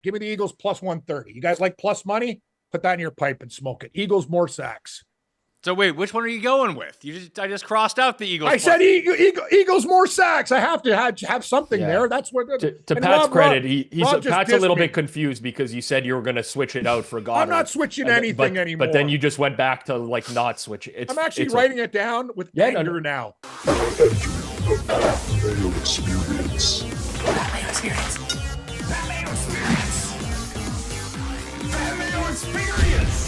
Give me the Eagles plus 130. You guys like plus money? Put that in your pipe and smoke it. Eagles more sacks. So wait, which one are you going with? I just crossed out the Eagles. I said Eagles more sacks. I have to have something there. That's what. To Pat's credit, Pat's a little bit confused because you said you were going to switch it out for Goddard. I'm not switching anything anymore. But then you just went back to like not switch it. I'm actually writing it down with anger now. Mayo experience. Mayo experience. Mayo experience. Mayo experience.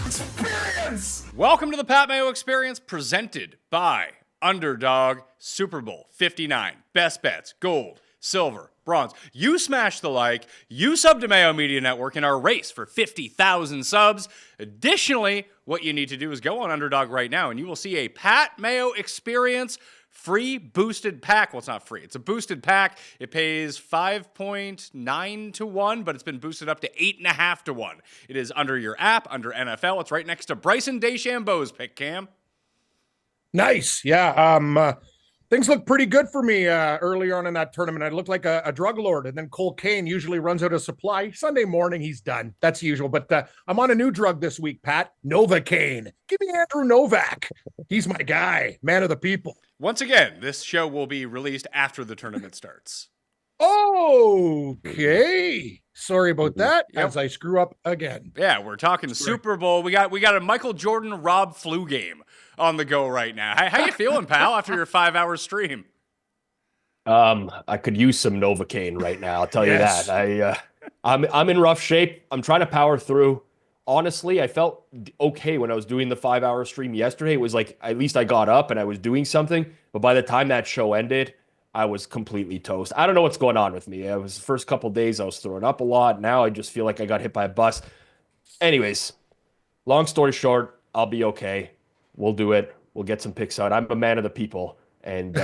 Experience. Welcome to the Pat Mayo Experience, presented by Underdog. Super Bowl 59. Best bets, gold, silver, bronze. You smash the like, you sub to Mayo Media Network in our race for 50,000 subs. Additionally, what you need to do is go on Underdog right now and you will see a Pat Mayo Experience free boosted pack. Well, it's not free. It's a boosted pack. It pays 5.9 to 1, but it's been boosted up to 8.5 to 1. It is under your app, under NFL. It's right next to Bryson DeChambeau's pick, Cam. Nice. Yeah. Things look pretty good for me earlier on in that tournament. I looked like a drug lord, and then Cole Kane usually runs out of supply. Sunday morning, he's done. That's usual. But I'm on a new drug this week, Pat. Novocaine. Give me Andrew Novak. He's my guy. Man of the people. Once again, this show will be released after the tournament starts. Okay. Sorry about that, as I screw up again. Yeah, we're talking Super Bowl. We got a Michael Jordan Rob flu game on the go right now. How you feeling, pal, after your 5-hour stream? I could use some Novocaine right now. I'll tell you that. I'm in rough shape. I'm trying to power through. Honestly, I felt okay when I was doing the 5-hour stream yesterday. It was like, at least I got up and I was doing something. But by the time that show ended, I was completely toast. I don't know what's going on with me. It was the first couple of days I was throwing up a lot. Now I just feel like I got hit by a bus. Anyways, long story short, I'll be okay. We'll do it. We'll get some picks out. I'm a man of the people. And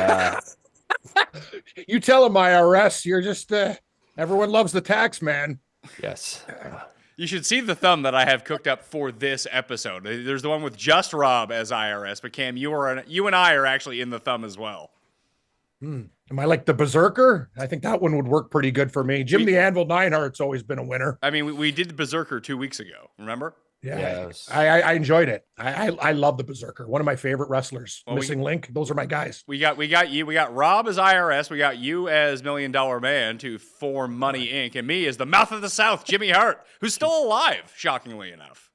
you tell him, IRS, you're just everyone loves the tax man. Yes. You should see the thumb that I have cooked up for this episode. There's the one with just Rob as IRS, but Cam, you and I are actually in the thumb as well. Am I like the Berserker? I think that one would work pretty good for me. Jim the Anvil Neidhart's always been a winner. I mean, we did the Berserker 2 weeks ago. Remember? Yeah, yes. I enjoyed it. I love the Berserker. One of my favorite wrestlers. Well, Missing Link. Those are my guys. We got you. We got Rob as IRS. We got you as $1 Million Man to form Money Inc. And me as the Mouth of the South, Jimmy Hart, who's still alive, shockingly enough.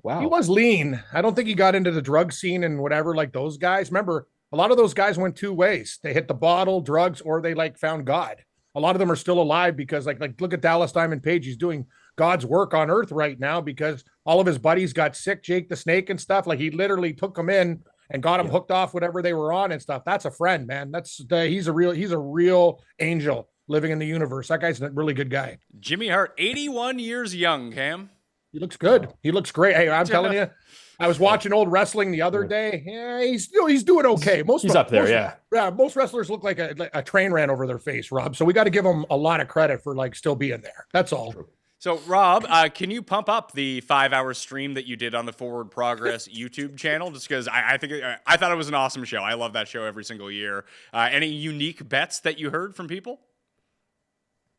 Wow. He was lean. I don't think he got into the drug scene and whatever like those guys. Remember, a lot of those guys went two ways. They hit the bottle, drugs, or they found God. A lot of them are still alive because like look at Dallas Diamond Page. He's doing God's work on earth right now because all of his buddies got sick, Jake the Snake and stuff. Like he literally took them in and got them hooked off whatever they were on and stuff. That's a friend, man. He's a real angel living in the universe. That guy's a really good guy. Jimmy Hart, 81 years young, Cam. He looks good. He looks great. Hey, I'm telling you, I was watching old wrestling the other day. Yeah, he's doing okay. He's up there, yeah. Most wrestlers look like a train ran over their face, Rob. So we got to give them a lot of credit for still being there. That's all. So, Rob, can you pump up the 5-hour stream that you did on the Forward Progress YouTube channel? Just because I thought it was an awesome show. I love that show every single year. Any unique bets that you heard from people?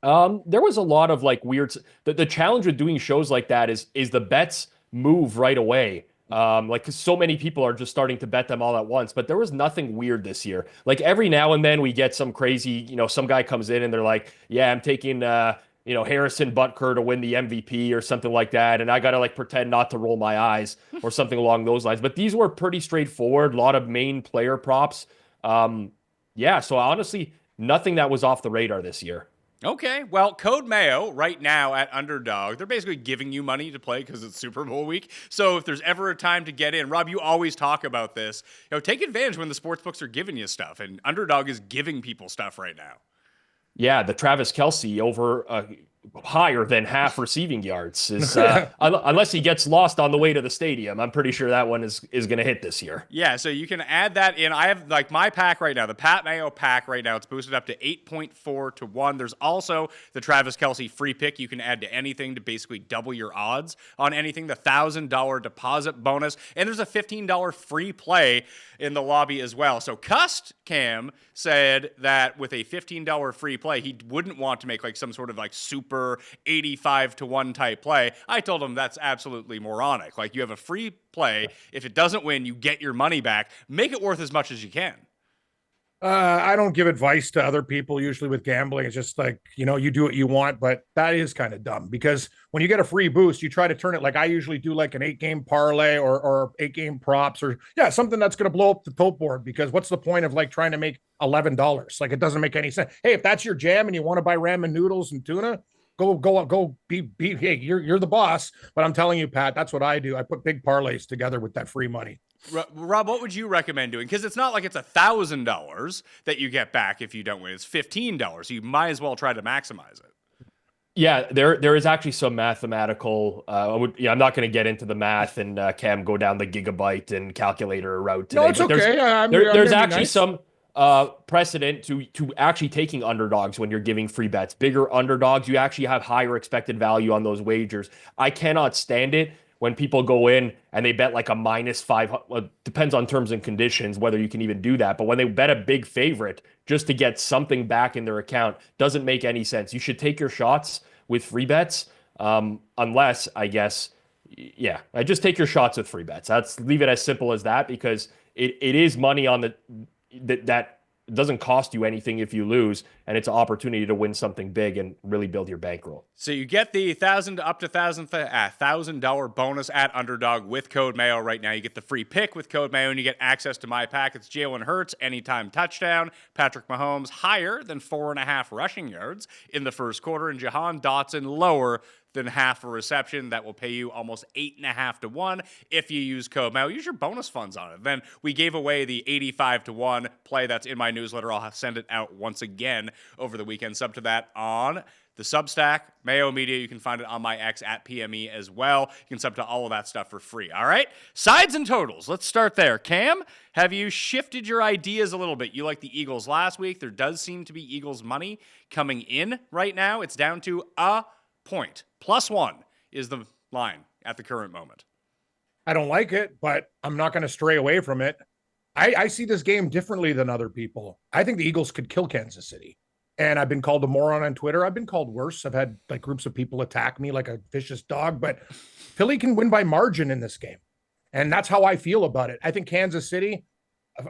There was a lot of weird. The challenge with doing shows like that is the bets move right away. Because so many people are just starting to bet them all at once, but there was nothing weird this year. Like every now and then we get some crazy, some guy comes in and they're like, yeah, I'm taking, Harrison Butker to win the MVP or something like that. And I got to pretend not to roll my eyes or something along those lines. But these were pretty straightforward, a lot of main player props. So honestly, nothing that was off the radar this year. Okay, well, Code Mayo right now at Underdog, they're basically giving you money to play because it's Super Bowl week. So if there's ever a time to get in, Rob, you always talk about this. Take advantage when the sports books are giving you stuff, and Underdog is giving people stuff right now. Yeah, the Travis Kelce over higher than half receiving yards. Unless he gets lost on the way to the stadium, I'm pretty sure that one is going to hit this year. Yeah, so you can add that in. I have like my pack right now, the Pat Mayo pack right now. It's boosted up to 8.4 to 1. There's also the Travis Kelce free pick. You can add to anything to basically double your odds on anything. The $1,000 deposit bonus, and there's a $15 free play in the lobby as well. So Cust Cam said that with a $15 free play, he wouldn't want to make like some sort of like super 85 to 1 type play. I told him that's absolutely moronic. Like, you have a free play. If it doesn't win, you get your money back. Make it worth as much as you can. I don't give advice to other people usually with gambling. It's just like, you do what you want, but that is kind of dumb because when you get a free boost, you try to turn it like I usually do, like an 8-game parlay or 8-game props or something that's going to blow up the tote board, because what's the point of like trying to make $11? Like, it doesn't make any sense. Hey, if that's your jam and you want to buy ramen noodles and tuna, go be hey, you're the boss. But I'm telling you, Pat, that's what I do. I put big parlays together with that free money. Rob, what would you recommend doing? Because it's not like it's $1,000 that you get back if you don't win. It's $15. So you might as well try to maximize it. Yeah, there is actually some mathematical. I'm not going to get into the math and Cam go down the gigabyte and calculator route today. No, it's but okay. There's actually some precedent to actually taking underdogs when you're giving free bets. Bigger underdogs, you actually have higher expected value on those wagers. I cannot stand it when people go in and they bet like a -5, well, depends on terms and conditions whether you can even do that. But when they bet a big favorite just to get something back in their account, doesn't make any sense. You should take your shots with free bets, unless, I guess, I just take your shots with free bets. Leave it as simple as that, because it is money on that doesn't cost you anything if you lose, and it's an opportunity to win something big and really build your bankroll. So you get the $1,000 bonus at Underdog with code Mayo right now. You get the free pick with code Mayo, and you get access to my pack. It's Jalen Hurts, anytime touchdown. Patrick Mahomes, higher than 4.5 rushing yards in the first quarter. And Jahan Dotson, lower than half a reception. That will pay you almost 8.5 to 1 if you use code Mayo. Use your bonus funds on it. Then we gave away the 85 to 1 play that's in my newsletter. I'll send it out once again over the weekend. Sub to that on the Substack, Mayo Media. You can find it on my X at PME as well. You can sub to all of that stuff for free. All right? Sides and totals. Let's start there. Cam, have you shifted your ideas a little bit? You liked the Eagles last week. There does seem to be Eagles money coming in right now. It's down to a point. +1 is the line at the current moment. I don't like it, but I'm not going to stray away from it. I see this game differently than other people. I think the Eagles could kill Kansas City. And I've been called a moron on Twitter. I've been called worse. I've had like groups of people attack me like a vicious dog, but Philly can win by margin in this game. And that's how I feel about it. I think Kansas City,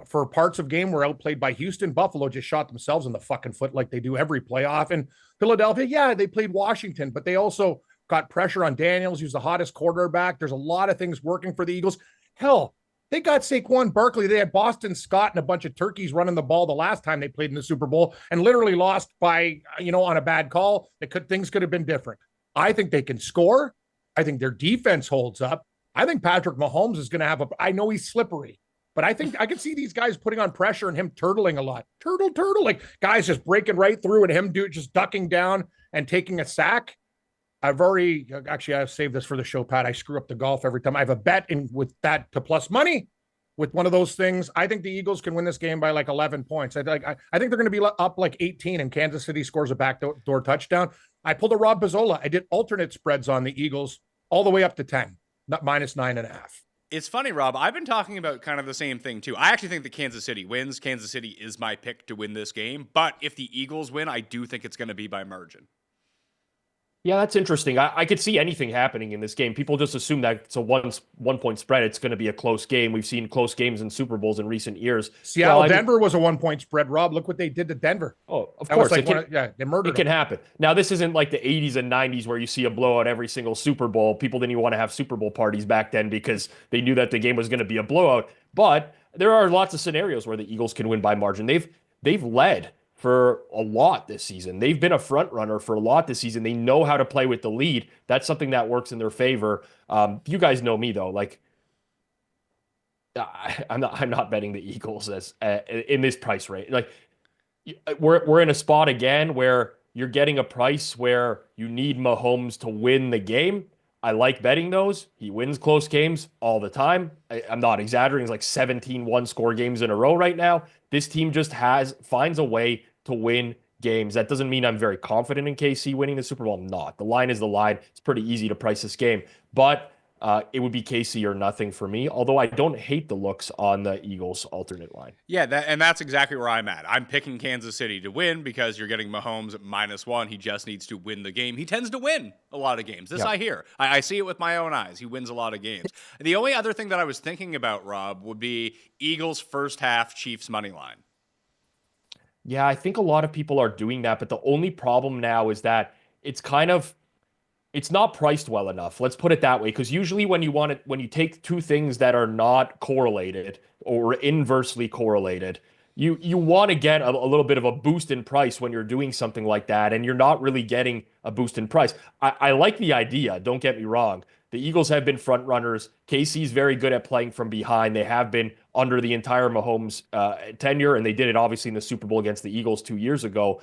for parts of game, were outplayed by Houston. Buffalo just shot themselves in the fucking foot like they do every playoff. And Philadelphia, they played Washington, but they also got pressure on Daniels, who's the hottest quarterback. There's a lot of things working for the Eagles. Hell, they got Saquon Barkley. They had Boston Scott and a bunch of turkeys running the ball the last time they played in the Super Bowl and literally lost by, on a bad call. Things could have been different. I think they can score. I think their defense holds up. I think Patrick Mahomes is going to have I know he's slippery, but I think I can see these guys putting on pressure and him turtling a lot. Turtle, like guys just breaking right through and him just ducking down and taking a sack. I've saved this for the show, Pat. I screw up the golf every time. I have a bet in with that to plus money with one of those things. I think the Eagles can win this game by like 11 points. I think they're going to be up like 18 and Kansas City scores a backdoor touchdown. I pulled a Rob Pizzola. I did alternate spreads on the Eagles all the way up to 10, not -9.5. It's funny, Rob. I've been talking about kind of the same thing, too. I actually think that Kansas City wins. Kansas City is my pick to win this game. But if the Eagles win, I do think it's going to be by margin. Yeah, that's interesting. I could see anything happening in this game. People just assume that it's a one-point spread. It's going to be a close game. We've seen close games in Super Bowls in recent years. Denver was a 1-point spread, Rob. Look what they did to Denver. Oh, of course. They murdered it can happen. Now, this isn't like the 80s and 90s where you see a blowout every single Super Bowl. People didn't even want to have Super Bowl parties back then because they knew that the game was going to be a blowout. But there are lots of scenarios where the Eagles can win by margin. They've led for a lot this season. They've been a front runner for a lot this season. They know how to play with the lead. That's something that works in their favor. You guys know me though. Like, I'm not betting the Eagles as in this price rate. Like, we're in a spot again where you're getting a price where you need Mahomes to win the game. I like betting those. He wins close games all the time. I'm not exaggerating. It's like 17 one-score games in a row right now. This team just finds a way to win games. That doesn't mean I'm very confident in KC winning the Super Bowl. I'm not. The line is the line. It's pretty easy to price this game. But it would be KC or nothing for me, although I don't hate the looks on the Eagles alternate line. Yeah, and that's exactly where I'm at. I'm picking Kansas City to win because you're getting Mahomes at -1. He just needs to win the game. He tends to win a lot of games. This I hear. I see it with my own eyes. He wins a lot of games. The only other thing that I was thinking about, Rob, would be Eagles first half, Chiefs money line. Yeah, I think a lot of people are doing that, but the only problem now is that it's not priced well enough. Let's put it that way. Because usually when you take two things that are not correlated or inversely correlated, you want to get a little bit of a boost in price when you're doing something like that, and you're not really getting a boost in price. I like the idea, don't get me wrong. The Eagles have been front runners. KC's very good at playing from behind. They have been under the entire Mahomes tenure, and they did it obviously in the Super Bowl against the Eagles 2 years ago.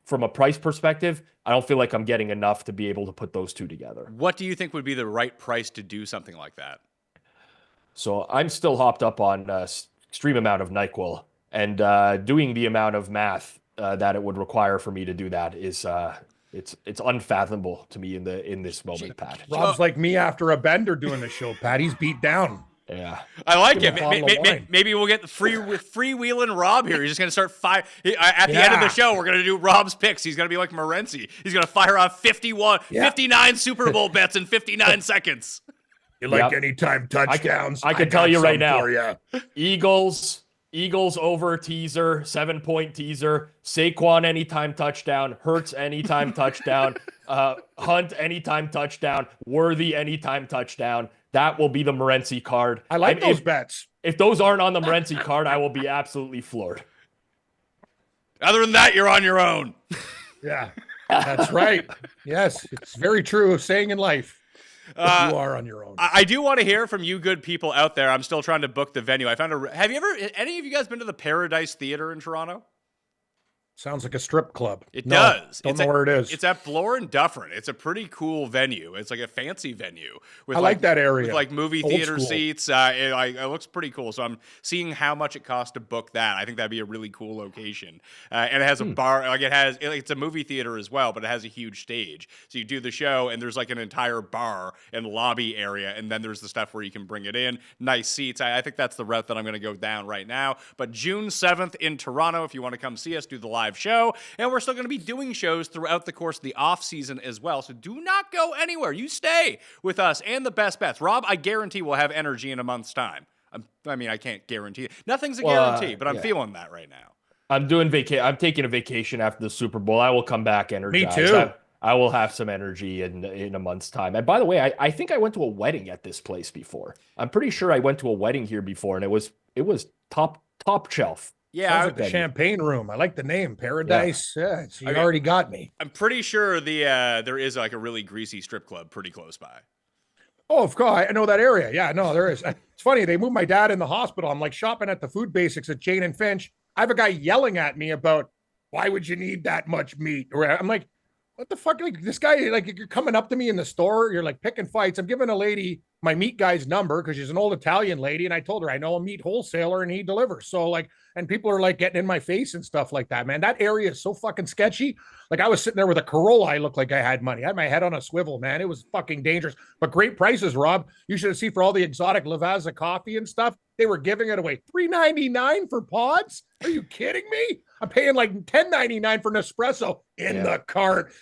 From a price perspective, I don't feel like I'm getting enough to be able to put those two together. What do you think would be the right price to do something like that? So I'm still hopped up on extreme amount of NyQuil, and doing the amount of math that it would require for me to do that is it's unfathomable to me in this moment, Pat. Rob's like me after a bender doing the show, Pat. He's beat down. Yeah, I like it. Maybe we'll get the freewheeling Rob here. He's just going to start at the end of the show. We're going to do Rob's picks. He's going to be like Morency. He's going to fire off 59 Super Bowl bets in 59 seconds. You like anytime touchdowns? I can tell you right now. Eagles over teaser, 7-point teaser. Saquon anytime touchdown. Hurts anytime touchdown. Hunt anytime touchdown. Worthy anytime touchdown. That will be the Morency card. I like those bets. If those aren't on the Morency card, I will be absolutely floored. Other than that, you're on your own. Yeah, that's right. Yes, it's very true. Saying in life, you are on your own. I do want to hear from you good people out there. I'm still trying to book the venue. Have any of you guys been to the Paradise Theater in Toronto? Sounds like a strip club. It does. Don't know where it is. It's at Bloor and Dufferin. It's a pretty cool venue. It's like a fancy venue. I like that area. With like movie theater seats. It looks pretty cool. So I'm seeing how much it costs to book that. I think that'd be a really cool location. And it has a bar. It's a movie theater as well, but it has a huge stage. So you do the show and there's like an entire bar and lobby area. And then there's the stuff where you can bring it in. Nice seats. I think that's the route that I'm going to go down right now. But June 7th in Toronto, if you want to come see us do the live show, and we're still going to be doing shows throughout the course of the off season as well, so do not go anywhere. You stay with us and the best bets. Rob, I guarantee we'll have energy in a month's time. I can't guarantee it. Nothing's a guarantee, but I'm feeling that right now. I'm taking a vacation after the Super Bowl. I will come back energized. Me too. I will have some energy in a month's time. And by the way, I think I went to a wedding at this place before. I'm pretty sure I went to a wedding here before, and it was top shelf. Yeah, sounds like the champagne room. I like the name, Paradise. Yeah, you already got me. I'm pretty sure there is like a really greasy strip club pretty close by. Oh, of course, I know that area. Yeah, no, there is. It's funny. They moved my dad in the hospital. I'm like shopping at the Food Basics at Jane and Finch. I have a guy yelling at me about why would you need that much meat? Or I'm like, what the fuck? Like this guy, like you're coming up to me in the store. You're like picking fights. I'm giving a lady my meat guy's number because she's an old Italian lady, and I told her I know a meat wholesaler and he delivers. So like, and people are like getting in my face and stuff like that. Man, that area is so fucking sketchy. Like I was sitting there with a Corolla. I looked like I had money. I had my head on a swivel, man. It was fucking dangerous, but great prices, Rob. You should have seen for all the exotic Lavazza coffee and stuff. They were giving it away $3.99 for pods. Are you kidding me? I'm paying like $10.99 for Nespresso in the cart.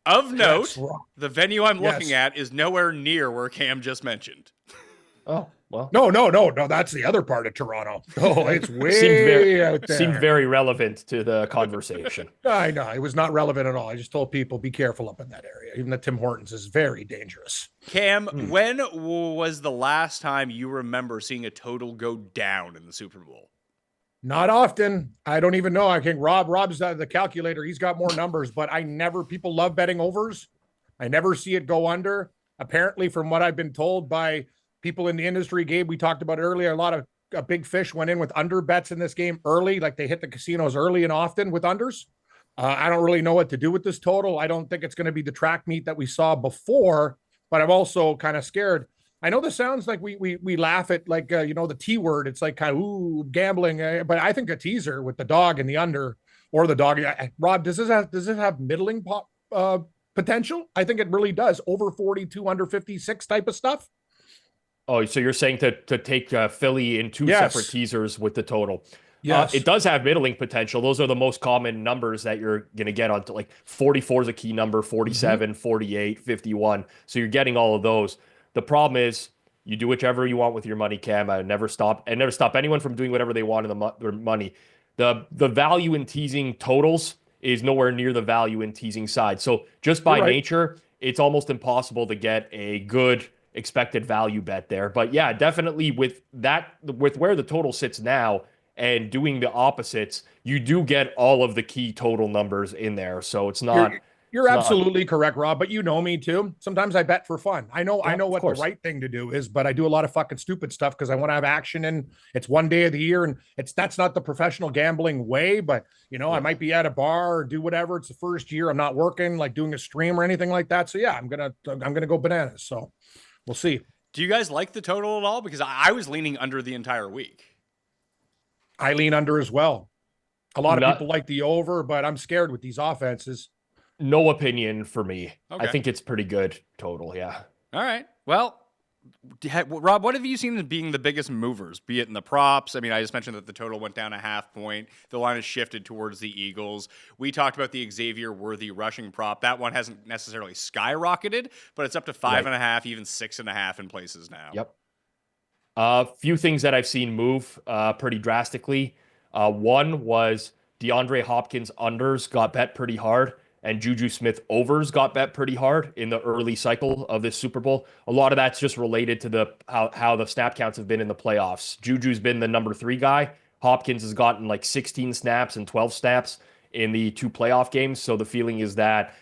Of note, the venue I'm looking at is nowhere near where Cam just mentioned. Oh, well. No. That's the other part of Toronto. Oh, it's way out there. Seemed very relevant to the conversation. I know. It was not relevant at all. I just told people, be careful up in that area. Even the Tim Hortons is very dangerous. Cam, when was the last time you remember seeing a total go down in the Super Bowl? Not often. I don't even know. I think Rob's the calculator. He's got more numbers, but people love betting overs. I never see it go under. Apparently, from what I've been told by people in the industry, Gabe, we talked about earlier, a lot of big fish went in with under bets in this game early. Like they hit the casinos early and often with unders. I don't really know what to do with this total. I don't think it's going to be the track meet that we saw before, but I'm also kind of scared. I know this sounds like we laugh at like the T word. It's like kind of ooh gambling, but I think a teaser with the dog and the under or the dog. Rob, does this have middling potential? I think it really does. Over 42, under 56 type of stuff. Oh, so you're saying to take Philly in two Yes. separate teasers with the total? Yes. It does have middling potential. Those are the most common numbers that you're going to get onto, like 44 is a key number, 47, 48, 51. So you're getting all of those. The problem is you do whichever you want with your money, Cam. I never stop anyone from doing whatever they want in their money. The value in teasing totals is nowhere near the value in teasing side. So just by You're right. nature, it's almost impossible to get a good expected value bet there. But yeah, definitely with where the total sits now and doing the opposites, you do get all of the key total numbers in there. So it's not. You're absolutely correct, Rob, but you know me too. Sometimes I bet for fun. I know Yeah, of what course. the right thing to do is, but I do a lot of fucking stupid stuff because I want to have action and it's one day of the year and that's not the professional gambling way, but I might be at a bar or do whatever. It's the first year I'm not working, like doing a stream or anything like that. So yeah, I'm going to go bananas. So we'll see. Do you guys like the total at all? Because I was leaning under the entire week. I lean under as well. A lot of Not- people like the over, but I'm scared with these offenses. No opinion for me. Okay. I think it's pretty good total. Yeah. All right. Well, Rob, what have you seen as being the biggest movers, be it in the props? I mean, I just mentioned that the total went down a half point. The line has shifted towards the Eagles. We talked about the Xavier Worthy rushing prop. That one hasn't necessarily skyrocketed, but it's up to 5.5, even 6.5 in places now. Yep. A few things that I've seen move pretty drastically. One was DeAndre Hopkins unders got bet pretty hard, and Juju Smith overs got bet pretty hard in the early cycle of this Super Bowl. A lot of that's just related to how the snap counts have been in the playoffs. Juju's been the number 3 guy. Hopkins has gotten like 16 snaps and 12 snaps in the 2 playoff games. So the feeling is that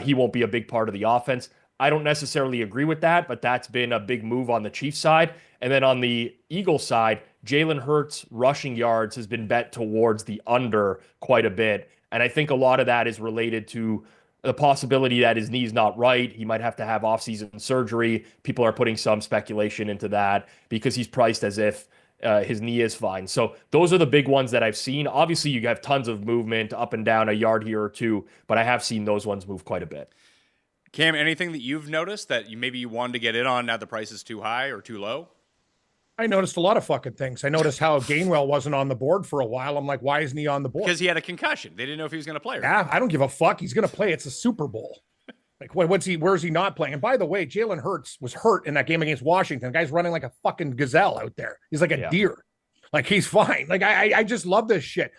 he won't be a big part of the offense. I don't necessarily agree with that, but that's been a big move on the Chiefs side. And then on the Eagles side, Jalen Hurts rushing yards has been bet towards the under quite a bit. And I think a lot of that is related to the possibility that his knee's not right. He might have to have offseason surgery. People are putting some speculation into that because he's priced as if his knee is fine. So those are the big ones that I've seen. Obviously, you have tons of movement up and down a yard here or two, but I have seen those ones move quite a bit. Cam, anything that you've noticed that maybe you wanted to get in on now the price is too high or too low? I noticed a lot of fucking things. I noticed how Gainwell wasn't on the board for a while. I'm like, why isn't he on the board? Because he had a concussion. They didn't know if he was going to play or not. Yeah, I don't give a fuck. He's going to play. It's a Super Bowl. Like, where's he not playing? And by the way, Jalen Hurts was hurt in that game against Washington. The guy's running like a fucking gazelle out there. He's like a deer. Like, he's fine. Like, I just love this shit.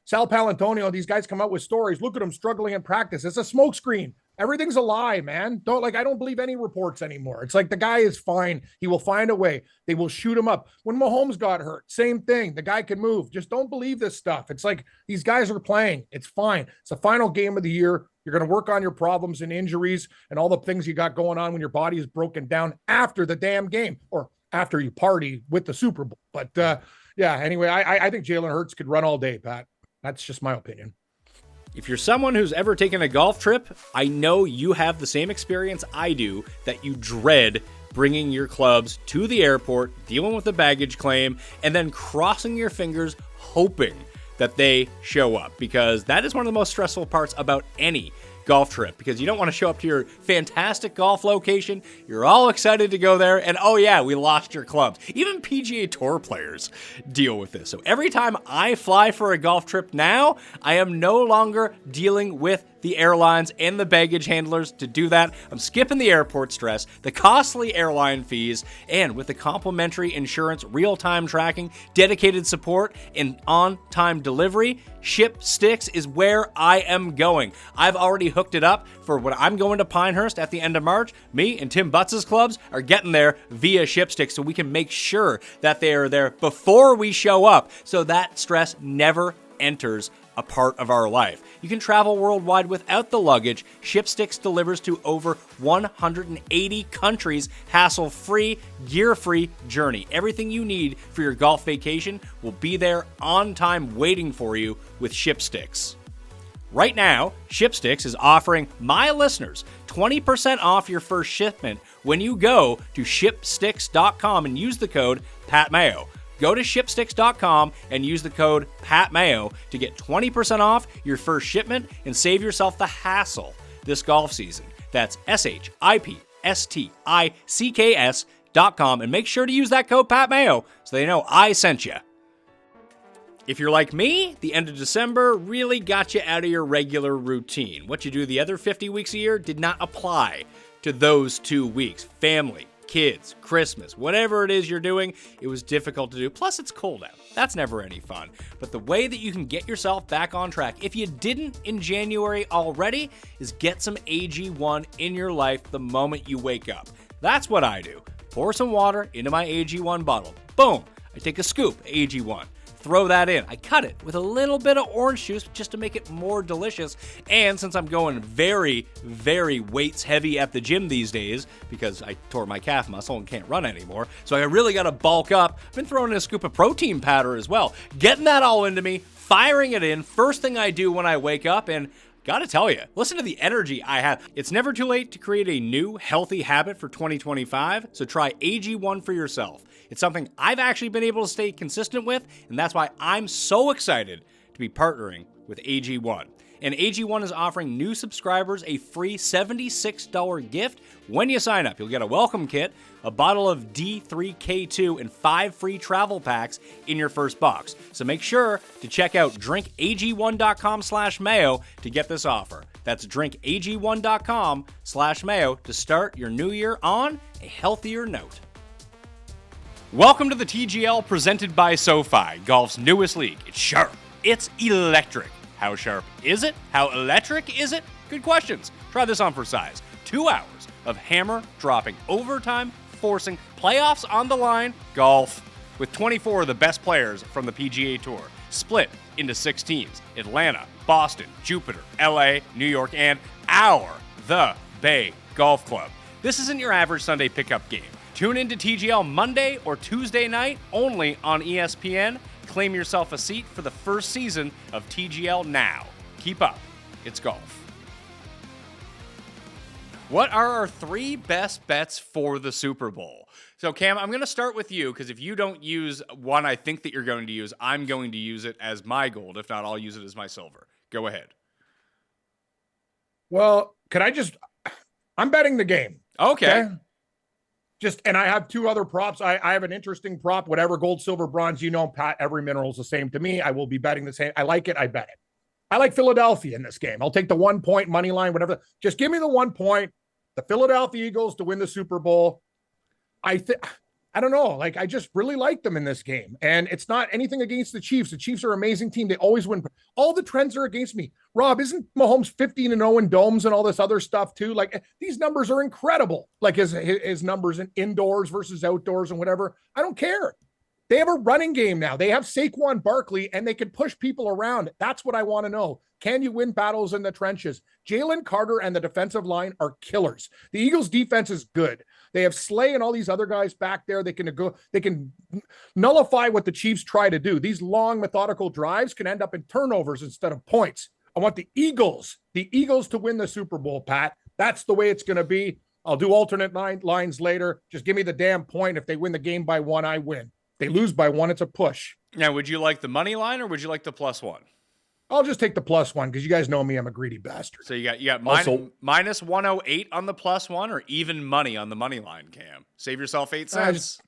Sal Palantonio, these guys come out with stories. Look at him struggling in practice. It's a smokescreen. Everything's a lie, man. I don't believe any reports anymore. It's like the guy is fine. He will find a way. They will shoot him up. When Mahomes got hurt, same thing. The guy can move. Just don't believe this stuff. It's like these guys are playing. It's fine. It's the final game of the year. You're going to work on your problems and injuries and all the things you got going on when your body is broken down after the damn game or after you party with the Super Bowl. But yeah, anyway, I think Jalen Hurts could run all day, Pat. That's just my opinion. If you're someone who's ever taken a golf trip, I know you have the same experience I do, that you dread bringing your clubs to the airport, dealing with the baggage claim, and then crossing your fingers hoping that they show up, because that is one of the most stressful parts about any golf trip, because you don't want to show up to your fantastic golf location. You're all excited to go there, and oh yeah, we lost your clubs. Even PGA Tour players deal with this. So every time I fly for a golf trip now, I am no longer dealing with the airlines and the baggage handlers to do that. I'm skipping the airport stress, the costly airline fees, and with the complimentary insurance, real-time tracking, dedicated support, and on-time delivery, ShipSticks is where I am going. I've already hooked it up for when I'm going to Pinehurst at the end of March. Me and Tim Butts' clubs are getting there via ShipSticks, so we can make sure that they are there before we show up, so that stress never enters a part of our life. You can travel worldwide without the luggage. ShipSticks delivers to over 180 countries, hassle-free, gear-free journey. Everything you need for your golf vacation will be there on time waiting for you with ShipSticks. Right now, Shipsticks is offering my listeners 20% off your first shipment when you go to shipsticks.com and use the code PatMayo. Go to shipsticks.com and use the code PatMayo to get 20% off your first shipment and save yourself the hassle this golf season. That's shipsticks.com, and make sure to use that code PatMayo so they know I sent you. If you're like me, the end of December really got you out of your regular routine. What you do the other 50 weeks a year did not apply to those 2 weeks. Family, kids, Christmas, whatever it is you're doing, it was difficult to do. Plus, it's cold out. That's never any fun. But the way that you can get yourself back on track, if you didn't in January already, is get some AG1 in your life the moment you wake up. That's what I do. Pour some water into my AG1 bottle. Boom! I take a scoop, AG1. Throw that in. I cut it with a little bit of orange juice just to make it more delicious. And since I'm going very, very weights heavy at the gym these days because I tore my calf muscle and can't run anymore, so I really got to bulk up, I've been throwing in a scoop of protein powder as well. Getting that all into me, firing it in, first thing I do when I wake up, and gotta tell you, listen to the energy I have. It's never too late to create a new, healthy habit for 2025, so try AG1 for yourself. It's something I've actually been able to stay consistent with, and that's why I'm so excited to be partnering with AG1. And AG1 is offering new subscribers a free $76 gift when you sign up. You'll get a welcome kit, a bottle of D3K2, and 5 free travel packs in your first box. So make sure to check out drinkag1.com/mayo to get this offer. That's drinkag1.com/mayo to start your new year on a healthier note. Welcome to the TGL presented by SoFi, golf's newest league. It's sharp. It's electric. How sharp is it? How electric is it? Good questions. Try this on for size. 2 hours of hammer dropping, overtime forcing, playoffs on the line, golf, with 24 of the best players from the PGA Tour, split into 6 teams: Atlanta, Boston, Jupiter, LA, New York, and the Bay Golf Club. This isn't your average Sunday pickup game. Tune in to TGL Monday or Tuesday night only on ESPN. Claim yourself a seat for the first season of TGL now. Keep up. It's golf. What are our 3 best bets for the Super Bowl? So, Cam, I'm going to start with you because if you don't use one I think that you're going to use, I'm going to use it as my gold. If not, I'll use it as my silver. Go ahead. Well, I'm betting the game. Okay. And I have 2 other props. I have an interesting prop, whatever, gold, silver, bronze, Pat, every mineral is the same to me. I will be betting the same. I like it. I bet it. I like Philadelphia in this game. I'll take the 1 point money line, whatever. Just give me the 1 point, the Philadelphia Eagles to win the Super Bowl. I don't know. I just really like them in this game. And it's not anything against the Chiefs. The Chiefs are an amazing team. They always win. All the trends are against me. Rob, isn't Mahomes 15-0 in domes and all this other stuff too? These numbers are incredible. His numbers in indoors versus outdoors and whatever. I don't care. They have a running game now. They have Saquon Barkley and they can push people around. That's what I want to know. Can you win battles in the trenches? Jalen Carter and the defensive line are killers. The Eagles defense is good. They have Slay and all these other guys back there. They can nullify what the Chiefs try to do. These long methodical drives can end up in turnovers instead of points. I want the Eagles to win the Super Bowl, Pat. That's the way it's going to be. I'll do alternate lines later. Just give me the damn point. If they win the game by 1, I win. If they lose by 1, it's a push. Now, would you like the money line or would you like the +1? I'll just take the +1 because you guys know me. I'm a greedy bastard. So you got minus 108 on the +1 or even money on the money line, Cam. Save yourself 8 cents.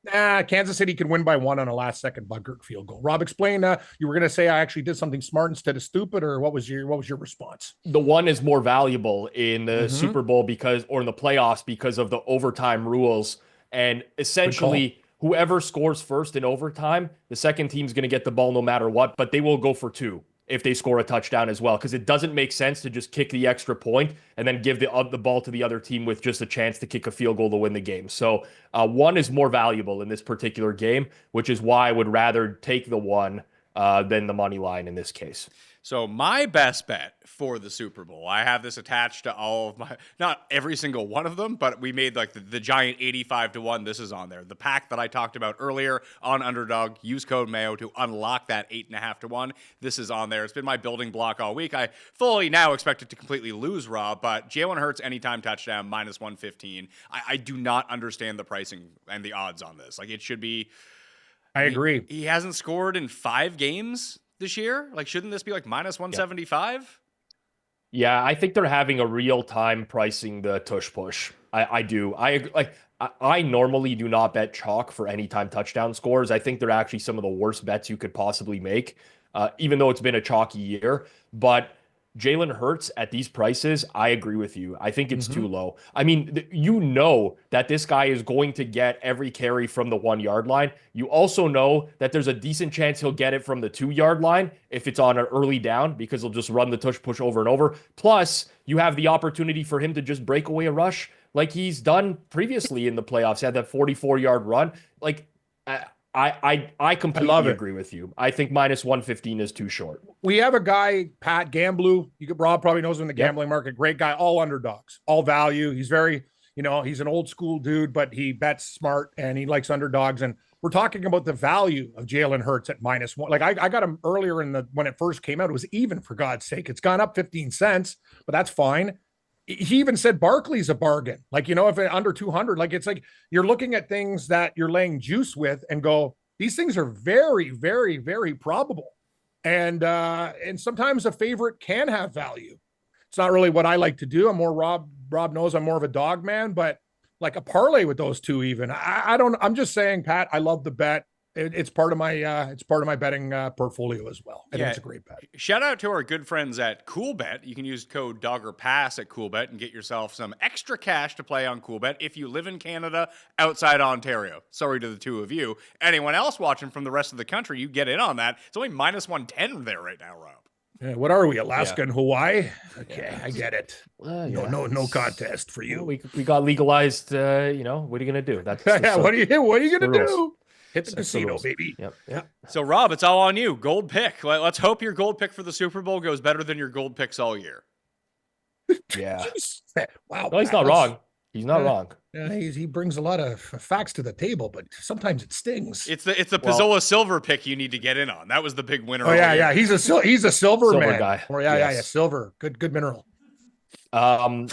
Kansas City can win by 1 on a last-second Butker field goal. Rob, explain. You were going to say I actually did something smart instead of stupid, or what was your response? The 1 is more valuable in the Super Bowl or in the playoffs because of the overtime rules, and essentially whoever scores first in overtime, the second team's going to get the ball no matter what, but they will go for 2 if they score a touchdown as well, because it doesn't make sense to just kick the extra point and then give the ball to the other team with just a chance to kick a field goal to win the game. So 1 is more valuable in this particular game, which is why I would rather take the 1 than the money line in this case. So my best bet for the Super Bowl, I have this attached to all of my, not every single one of them, but we made like the giant 85-1. This is on there. The pack that I talked about earlier on Underdog, use code Mayo to unlock that 8.5-1. This is on there. It's been my building block all week. I fully now expect it to completely lose, Rob, but Jalen Hurts anytime touchdown minus 115. I do not understand the pricing and the odds on this. Like, it should be. I agree. He hasn't scored in 5 games this year. Like, shouldn't this be like minus 175? Yeah, I think they're having a real time pricing the tush push. I do. I normally do not bet chalk for anytime touchdown scores. I think they're actually some of the worst bets you could possibly make, even though it's been a chalky year. But Jalen Hurts at these prices, I agree with you. I think it's too low. I mean, you know that this guy is going to get every carry from the 1 yard line. You also know that there's a decent chance he'll get it from the 2 yard line if it's on an early down, because he'll just run the tush push over and over. Plus, you have the opportunity for him to just break away a rush like he's done previously in the playoffs. He had that 44-yard run. Like, I completely agree with you. I think minus 115 is too short. We have a guy, Pat Gamblu. Rob probably knows him in the gambling market. Great guy, all underdogs, all value. He's very, he's an old school dude, but he bets smart and he likes underdogs. And we're talking about the value of Jalen Hurts at minus 1. Like, I got him earlier when it first came out. It was even, for God's sake. It's gone up 15 cents, but that's fine. He even said Barkley's a bargain. Like, if it under 200, like, it's like you're looking at things that you're laying juice with and go, these things are very, very, very probable. And sometimes a favorite can have value. It's not really what I like to do. I'm more Rob knows I'm more of a dog man, but like a parlay with those two, even I'm just saying, Pat, I love the bet. It's part of my betting portfolio as well. I think it's a great bet. Shout out to our good friends at CoolBet. You can use code DoggerPass at CoolBet and get yourself some extra cash to play on CoolBet if you live in Canada outside Ontario. Sorry to the two of you. Anyone else watching from the rest of the country, you get in on that. It's only minus 110 there right now, Rob. Yeah, what are we, Alaska and Hawaii? Okay, I get it. No contest for you. Well, we got legalized. What are you gonna do? That's what are you gonna do? Hit the That's casino, rules. baby. Yep. So, Rob, it's all on you. Gold pick. Let's hope your gold pick for the Super Bowl goes better than your gold picks all year. Yeah. Wow. No, he's not wrong. He's not wrong. Yeah, he brings a lot of facts to the table, but sometimes it stings. It's the Pizzola silver pick you need to get in on. That was the big winner. Oh yeah. He's a silver man. Guy. Oh yeah. Silver. Good mineral. I'll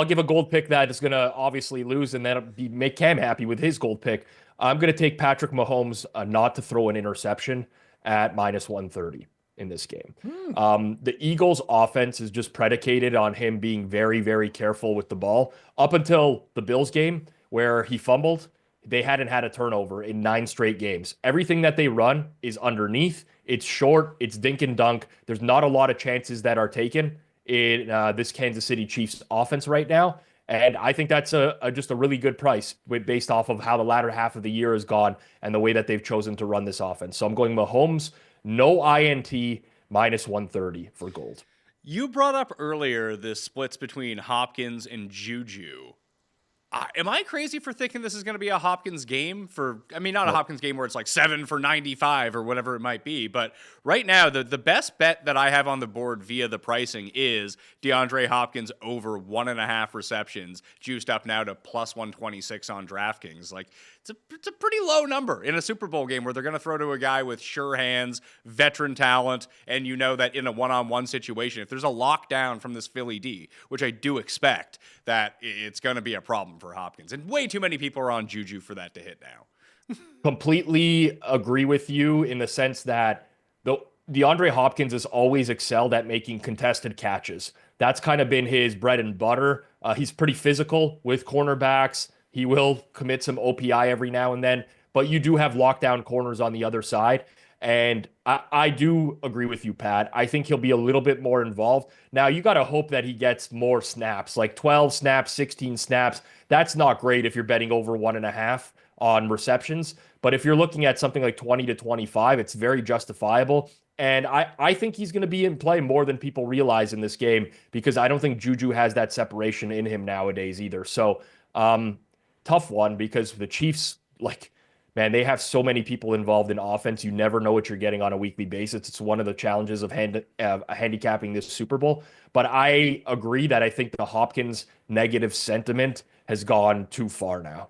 give a gold pick that is gonna obviously lose, and then make Cam happy with his gold pick. I'm gonna take Patrick Mahomes not to throw an interception at minus 130 in this game. The Eagles' offense is just predicated on him being very, very careful with the ball. Up until the Bills game, where he fumbled, they hadn't had a turnover in 9 straight games. Everything that they run is underneath. It's short. It's dink and dunk. There's not a lot of chances that are taken in this Kansas City Chiefs offense right now. And I think that's just a really good price based off of how the latter half of the year has gone and the way that they've chosen to run this offense. So I'm going Mahomes, no INT, minus 130 for gold. You brought up earlier the splits between Hopkins and Juju. Am I crazy for thinking this is going to be a Hopkins game not a Hopkins game where it's like 7 for 95 or whatever it might be, but right now the best bet that I have on the board via the pricing is DeAndre Hopkins over 1.5 receptions, juiced up now to plus 126 on DraftKings. Like, it's a pretty low number in a Super Bowl game where they're going to throw to a guy with sure hands, veteran talent, and you know that in a one-on-one situation, if there's a lockdown from this Philly D, which I do expect, that it's going to be a problem for Hopkins. And way too many people are on Juju for that to hit now. Completely agree with you in the sense that DeAndre Hopkins has always excelled at making contested catches. That's kind of been his bread and butter. He's pretty physical with cornerbacks. He will commit some OPI every now and then, but you do have lockdown corners on the other side. And I do agree with you, Pat. I think he'll be a little bit more involved. Now, you got to hope that he gets more snaps, like 12 snaps, 16 snaps. That's not great if you're betting over 1.5 on receptions. But if you're looking at something like 20 to 25, it's very justifiable. And I think he's going to be in play more than people realize in this game, because I don't think Juju has that separation in him nowadays either. So tough one, because the Chiefs, man, they have so many people involved in offense. You never know what you're getting on a weekly basis. It's one of the challenges of handicapping this Super Bowl. But I agree that I think the Hopkins negative sentiment has gone too far now.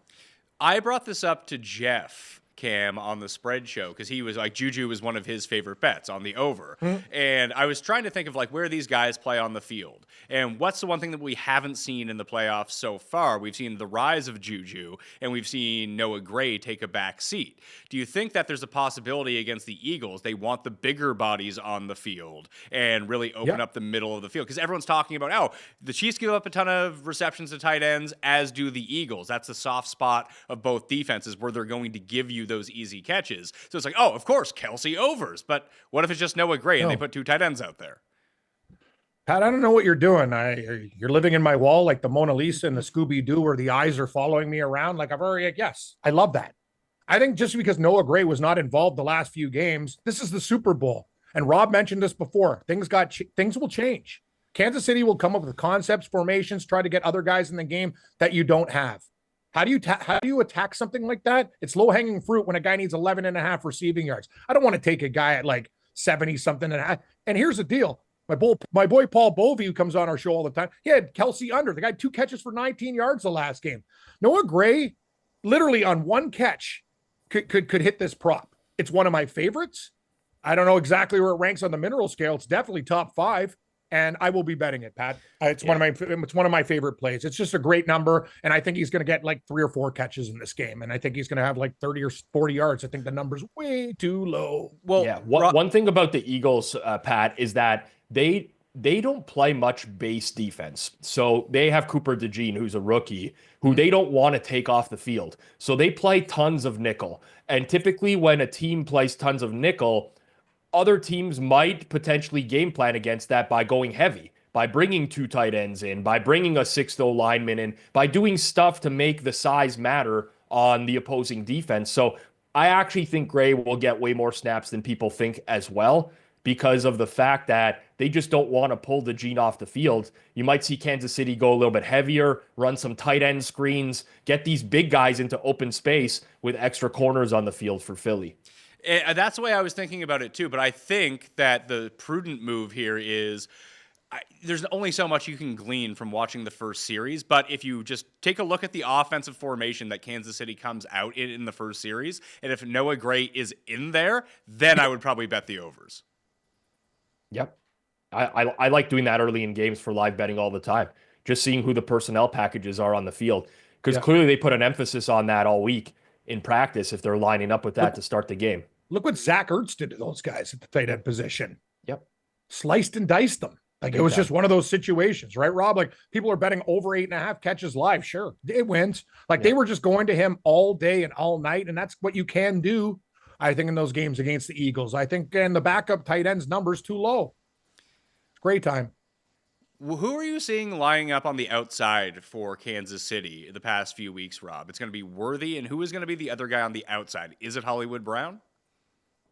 I brought this up to Jeff, Cam, on the spread show because he was like, Juju was one of his favorite bets on the over. And I was trying to think of like where these guys play on the field. And what's the one thing that we haven't seen in the playoffs so far? We've seen the rise of Juju, and we've seen Noah Gray take a back seat. Do you think that there's a possibility against the Eagles they want the bigger bodies on the field and really open up the middle of the field? Because everyone's talking about, oh, the Chiefs give up a ton of receptions to tight ends, as do the Eagles. That's the soft spot of both defenses where they're going to give you those easy catches. So it's like, oh, of course, Kelsey overs. But what if it's just Noah Gray and they put two tight ends out there? Pat, I don't know what you're doing. You're living in my wall like the Mona Lisa and the Scooby-Doo where the eyes are following me around. Like I've already, yes, I love that. I think just because Noah Gray was not involved the last few games, this is the Super Bowl. And Rob mentioned this before. Things will change. Kansas City will come up with concepts, formations, try to get other guys in the game that you don't have. How do you attack something like that? It's low-hanging fruit when a guy needs 11 and a half receiving yards. I don't want to take a guy at like 70 something and a half. And here's the deal. My boy Paul Bovey, who comes on our show all the time, he had Kelsey under. The guy had 2 catches for 19 yards the last game. Noah Gray, literally on 1 catch, could hit this prop. It's one of my favorites. I don't know exactly where it ranks on the mineral scale. It's definitely top 5, and I will be betting it, Pat. It's one of my favorite plays. It's just a great number, and I think he's going to get like 3 or 4 catches in this game, and I think he's going to have like 30 or 40 yards. I think the number's way too low. Well, yeah. One thing about the Eagles, Pat, is that they don't play much base defense. So they have Cooper DeJean, who's a rookie, who they don't want to take off the field. So they play tons of nickel. And typically when a team plays tons of nickel, other teams might potentially game plan against that by going heavy, by bringing 2 tight ends in, by bringing a 6th lineman in, by doing stuff to make the size matter on the opposing defense. So I actually think Gray will get way more snaps than people think as well, because of the fact that they just don't want to pull the gene off the field. You might see Kansas City go a little bit heavier, run some tight end screens, get these big guys into open space with extra corners on the field for Philly. That's the way I was thinking about it too, but I think that the prudent move here is there's only so much you can glean from watching the first series, but if you just take a look at the offensive formation that Kansas City comes out in the first series, and if Noah Gray is in there, then I would probably bet the overs. Yep. I like doing that early in games for live betting all the time. Just seeing who the personnel packages are on the field. Because clearly they put an emphasis on that all week in practice if they're lining up with that to start the game. Look what Zach Ertz did to those guys at the tight end position. Yep. Sliced and diced them. Like it was just one of those situations, right, Rob? Like people are betting over 8.5 catches live. Sure, it wins. Like they were just going to him all day and all night. And that's what you can do, I think, in those games against the Eagles. I think, and the backup tight ends number's too low. It's great time. Who are you seeing lining up on the outside for Kansas City the past few weeks, Rob? It's going to be Worthy, and who is going to be the other guy on the outside? Is it Hollywood Brown?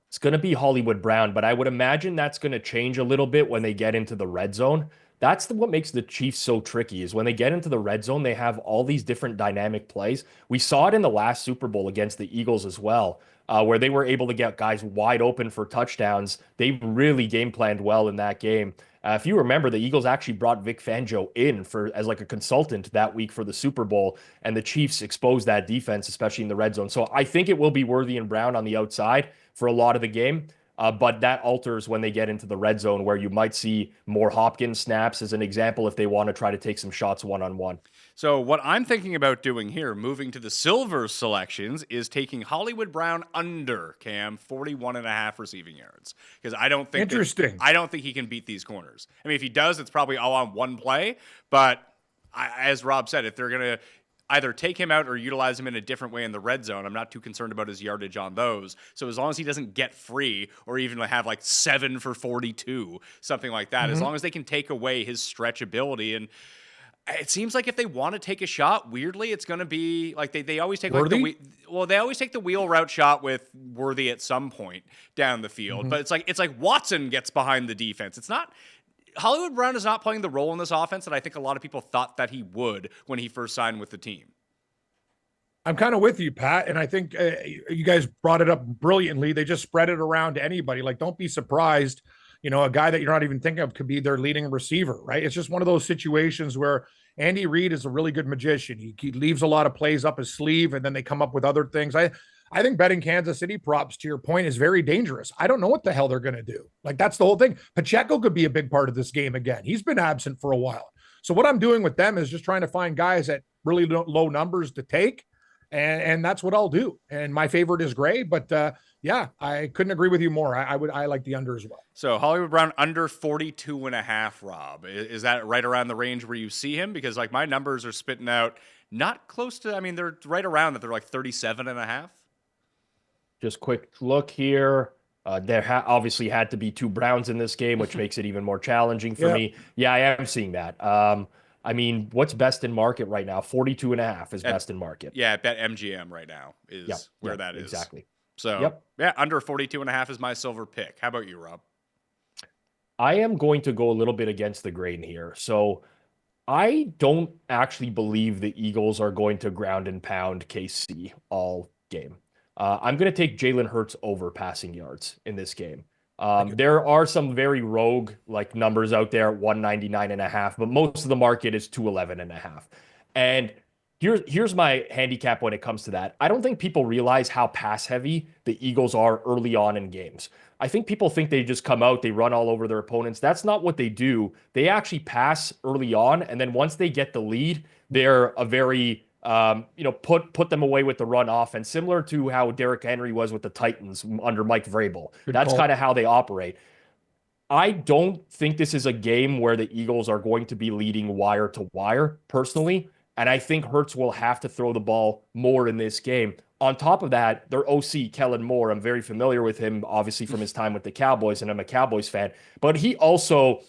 It's going to be Hollywood Brown, but I would imagine that's going to change a little bit when they get into the red zone. That's what makes the Chiefs so tricky, is when they get into the red zone, they have all these different dynamic plays. We saw it in the last Super Bowl against the Eagles as well, where they were able to get guys wide open for touchdowns. They really game planned well in that game. If you remember, the Eagles actually brought Vic Fangio in as like a consultant that week for the Super Bowl, and the Chiefs exposed that defense, especially in the red zone. So I think it will be Worthy and Brown on the outside for a lot of the game. But that alters when they get into the red zone, where you might see more Hopkins snaps as an example if they want to try to take some shots one-on-one. So what I'm thinking about doing here, moving to the silver selections, is taking Hollywood Brown under, Cam, 41.5 receiving yards. Because I don't think I don't think he can beat these corners. I mean, if he does, it's probably all on one play. But as Rob said, if they're going to either take him out or utilize him in a different way in the red zone, I'm not too concerned about his yardage on those. So as long as he doesn't get free or even have like 7 for 42, something like that, as long as they can take away his stretch ability. And it seems like if they want to take a shot, weirdly, it's going to be like they always take they always take the wheel route shot with Worthy at some point down the field. But it's like Watson gets behind the defense. It's not. Hollywood Brown is not playing the role in this offense that I think a lot of people thought that he would when he first signed with the team. I'm kind of with you, Pat. And I think you guys brought it up brilliantly. They just spread it around to anybody. Like, don't be surprised. A guy that you're not even thinking of could be their leading receiver, right? It's just one of those situations where Andy Reid is a really good magician. He leaves a lot of plays up his sleeve, and then they come up with other things. I think betting Kansas City props, to your point, is very dangerous. I don't know what the hell they're going to do. Like, that's the whole thing. Pacheco could be a big part of this game again. He's been absent for a while. So what I'm doing with them is just trying to find guys at really low numbers to take. And that's what I'll do. And my favorite is Gray, but yeah, I couldn't agree with you more. I like the under as well. So Hollywood Brown under 42.5, Rob. Is that right around the range where you see him? Because like my numbers are spitting out not close to, I mean, they're right around that. They're like 37.5. Just quick look here. There obviously had to be 2 Browns in this game, which makes it even more challenging for me. Yeah, I am seeing that. I mean, what's best in market right now? 42.5 is best in market. Yeah, at BetMGM right now is where that is. Exactly. So, yeah, under 42.5 is my silver pick. How about you, Rob? I am going to go a little bit against the grain here. So I don't actually believe the Eagles are going to ground and pound KC all game. I'm going to take Jalen Hurts over passing yards in this game. There are some very rogue like numbers out there, 199.5, but most of the market is 211.5. And here's my handicap when it comes to that. I don't think people realize how pass heavy the Eagles are early on in games. I think people think they just come out, they run all over their opponents. That's not what they do. They actually pass early on, and then once they get the lead, they're a very put them away with the run offense, similar to how Derrick Henry was with the Titans under Mike Vrabel. That's kind of how they operate. I don't think this is a game where the Eagles are going to be leading wire to wire, personally, and I think Hurts will have to throw the ball more in this game. On top of that, their OC, Kellen Moore, I'm very familiar with him, obviously, from his time with the Cowboys, and I'm a Cowboys fan, but he also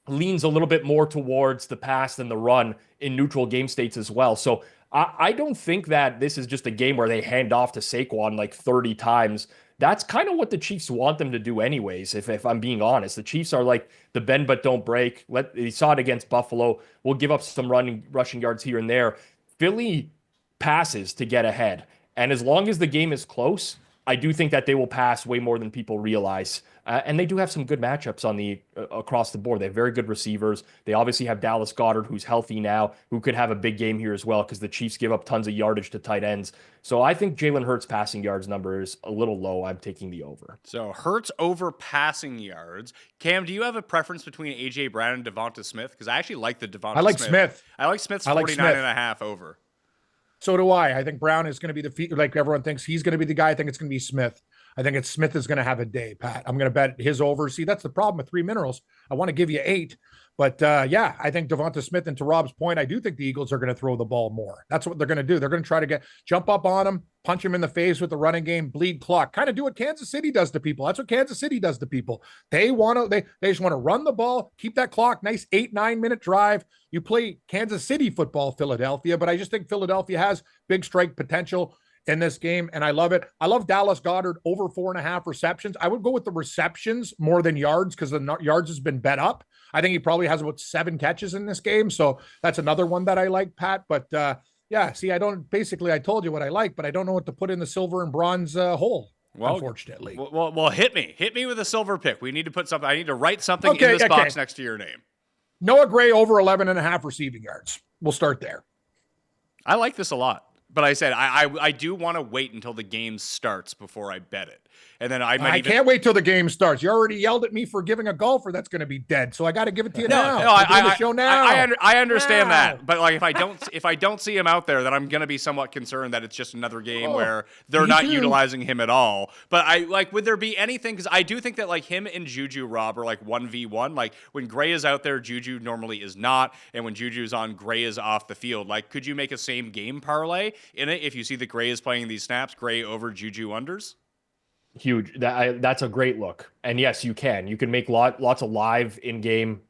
leans a little bit more towards the pass than the run in neutral game states as well. So I don't think that this is just a game where they hand off to Saquon like 30 times. That's kind of what the Chiefs want them to do anyways, if I'm being honest. The Chiefs are like the bend but don't break. You saw it against Buffalo. We'll give up some rushing yards here and there. Philly passes to get ahead. And as long as the game is close, I do think that they will pass way more than people realize. And they do have some good matchups on the across the board. They have very good receivers. They obviously have Dallas Goedert, who's healthy now, who could have a big game here as well because the Chiefs give up tons of yardage to tight ends. So I think Jalen Hurts' passing yards number is a little low. I'm taking the over. So Hurts over passing yards. Cam, do you have a preference between A.J. Brown and Devonta Smith? Because I actually like the Devonta Smith. I like Smith. I like Smith's 49.5 over. So do I. I think Brown is going to be like everyone thinks he's going to be the guy. I think it's going to be Smith. I think it's Smith is going to have a day, Pat. I'm going to bet his over. See, that's the problem with 3 minerals. I want to give you 8. But yeah, I think Devonta Smith, and to Rob's point, I do think the Eagles are going to throw the ball more. That's what they're going to do. They're going to try to jump up on him, punch him in the face with the running game, bleed clock, kind of do what Kansas City does to people. That's what Kansas City does to people. They just want to run the ball, keep that clock, nice 8-9 minute drive. You play Kansas City football, Philadelphia, but I just think Philadelphia has big strike potential in this game, and I love it. I love Dallas Goedert over 4.5 receptions. I would go with the receptions more than yards because the yards has been bet up. I think he probably has about 7 catches in this game, so that's another one that I like, Pat. But yeah, see, I told you what I like, but I don't know what to put in the silver and bronze hole. Well, unfortunately. Well, hit me with a silver pick. We need to put something. I need to write something in this box next to your name. Noah Gray over 11.5 receiving yards. We'll start there. I like this a lot. But I said I do want to wait until the game starts before I bet it. And then I can't wait till the game starts. You already yelled at me for giving a golfer that's going to be dead. So I got to give it to you now. No, I understand that. But like if I don't see him out there, then I'm going to be somewhat concerned that it's just another game where they're not utilizing him at all. But would there be anything? Because I do think that like him and Juju, Rob, are like 1v1. Like when Gray is out there, Juju normally is not. And when Juju's on, Gray is off the field. Like, could you make a same game parlay in it if you see that Gray is playing these snaps, Gray over Juju unders? Huge. That's a great look. And yes, you can. You can make lots of live in-game,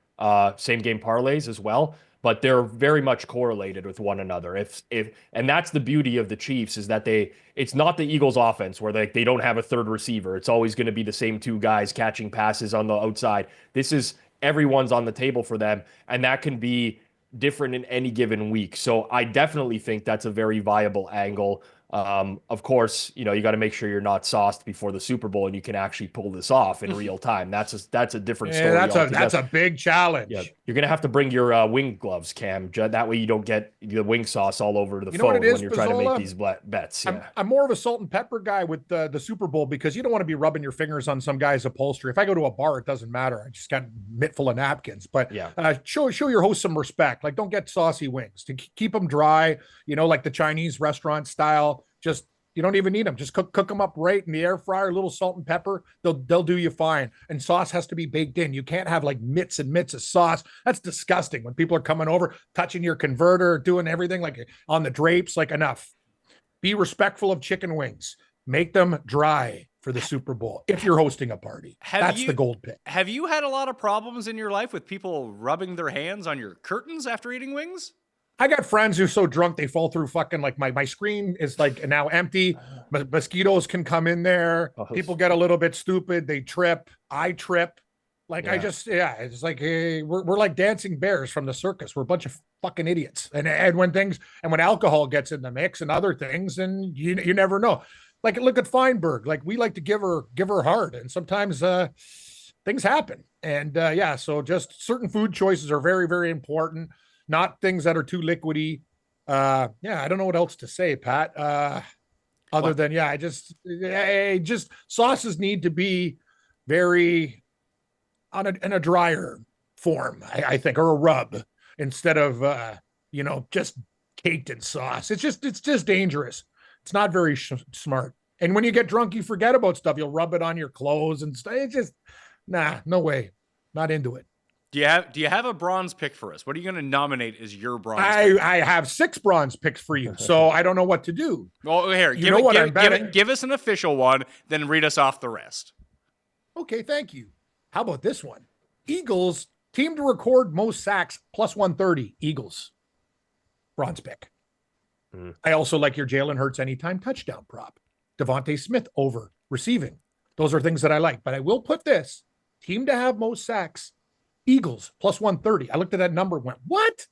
same-game parlays as well, but they're very much correlated with one another. And that's the beauty of the Chiefs is that it's not the Eagles offense where they don't have a third receiver. It's always going to be the same 2 guys catching passes on the outside. This is everyone's on the table for them, and that can be different in any given week. So I definitely think that's a very viable angle. Of course, you know, you got to make sure you're not sauced before the Super Bowl and you can actually pull this off in real time. That's a different story altogether. That's a big challenge. Yeah, you're gonna have to bring your wing gloves, Cam. That way you don't get the wing sauce all over the You know what phone it is, when you're trying to make Pizzola? these bets. Yeah. I'm more of a salt and pepper guy with the Super Bowl because you don't want to be rubbing your fingers on some guy's upholstery. If I go to a bar, it doesn't matter. I just got a mitt full of napkins. But Yeah. show your host some respect. Like, don't get saucy wings. To keep them dry, you know, like the Chinese restaurant style. Just you don't even need them. Just cook them up right in the air fryer, a little salt and pepper. They'll do you fine. And sauce has to be baked in. You can't have like mitts and mitts of sauce. That's disgusting. When people are coming over, touching your converter, doing everything like on the drapes, like enough. Be respectful of chicken wings. Make them dry for the Super Bowl if you're hosting a party. That's the gold pick. Have you had a lot of problems in your life with people rubbing their hands on your curtains after eating wings? I got friends who are so drunk they fall through fucking like my screen is like now empty. Mosquitoes can come in there. People get a little bit stupid. They trip. I trip. Like it's like hey, we're like dancing bears from the circus. We're a bunch of fucking idiots. And when alcohol gets in the mix and other things, and you never know. Like look at Feinberg. Like we like to give her hard, and sometimes things happen. And so just certain food choices are very, very important. Not things that are too liquidy. I don't know what else to say, Pat. Other than just sauces need to be very in a drier form, I think, or a rub instead of just caked in sauce. It's just dangerous. It's not very smart. And when you get drunk, you forget about stuff. You'll rub it on your clothes and stuff. It's just no way. Not into it. Do you have a bronze pick for us? What are you going to nominate as your bronze pick? I have 6 bronze picks for you, so I don't know what to do. Well, here, give us an official one, then read us off the rest. Okay, thank you. How about this one? Eagles, team to record most sacks, plus 130. Eagles. Bronze pick. I also like your Jalen Hurts anytime touchdown prop. Devontae Smith over receiving. Those are things that I like, but I will put this. Team to have most sacks, Eagles, plus 130. I looked at that number and went, what?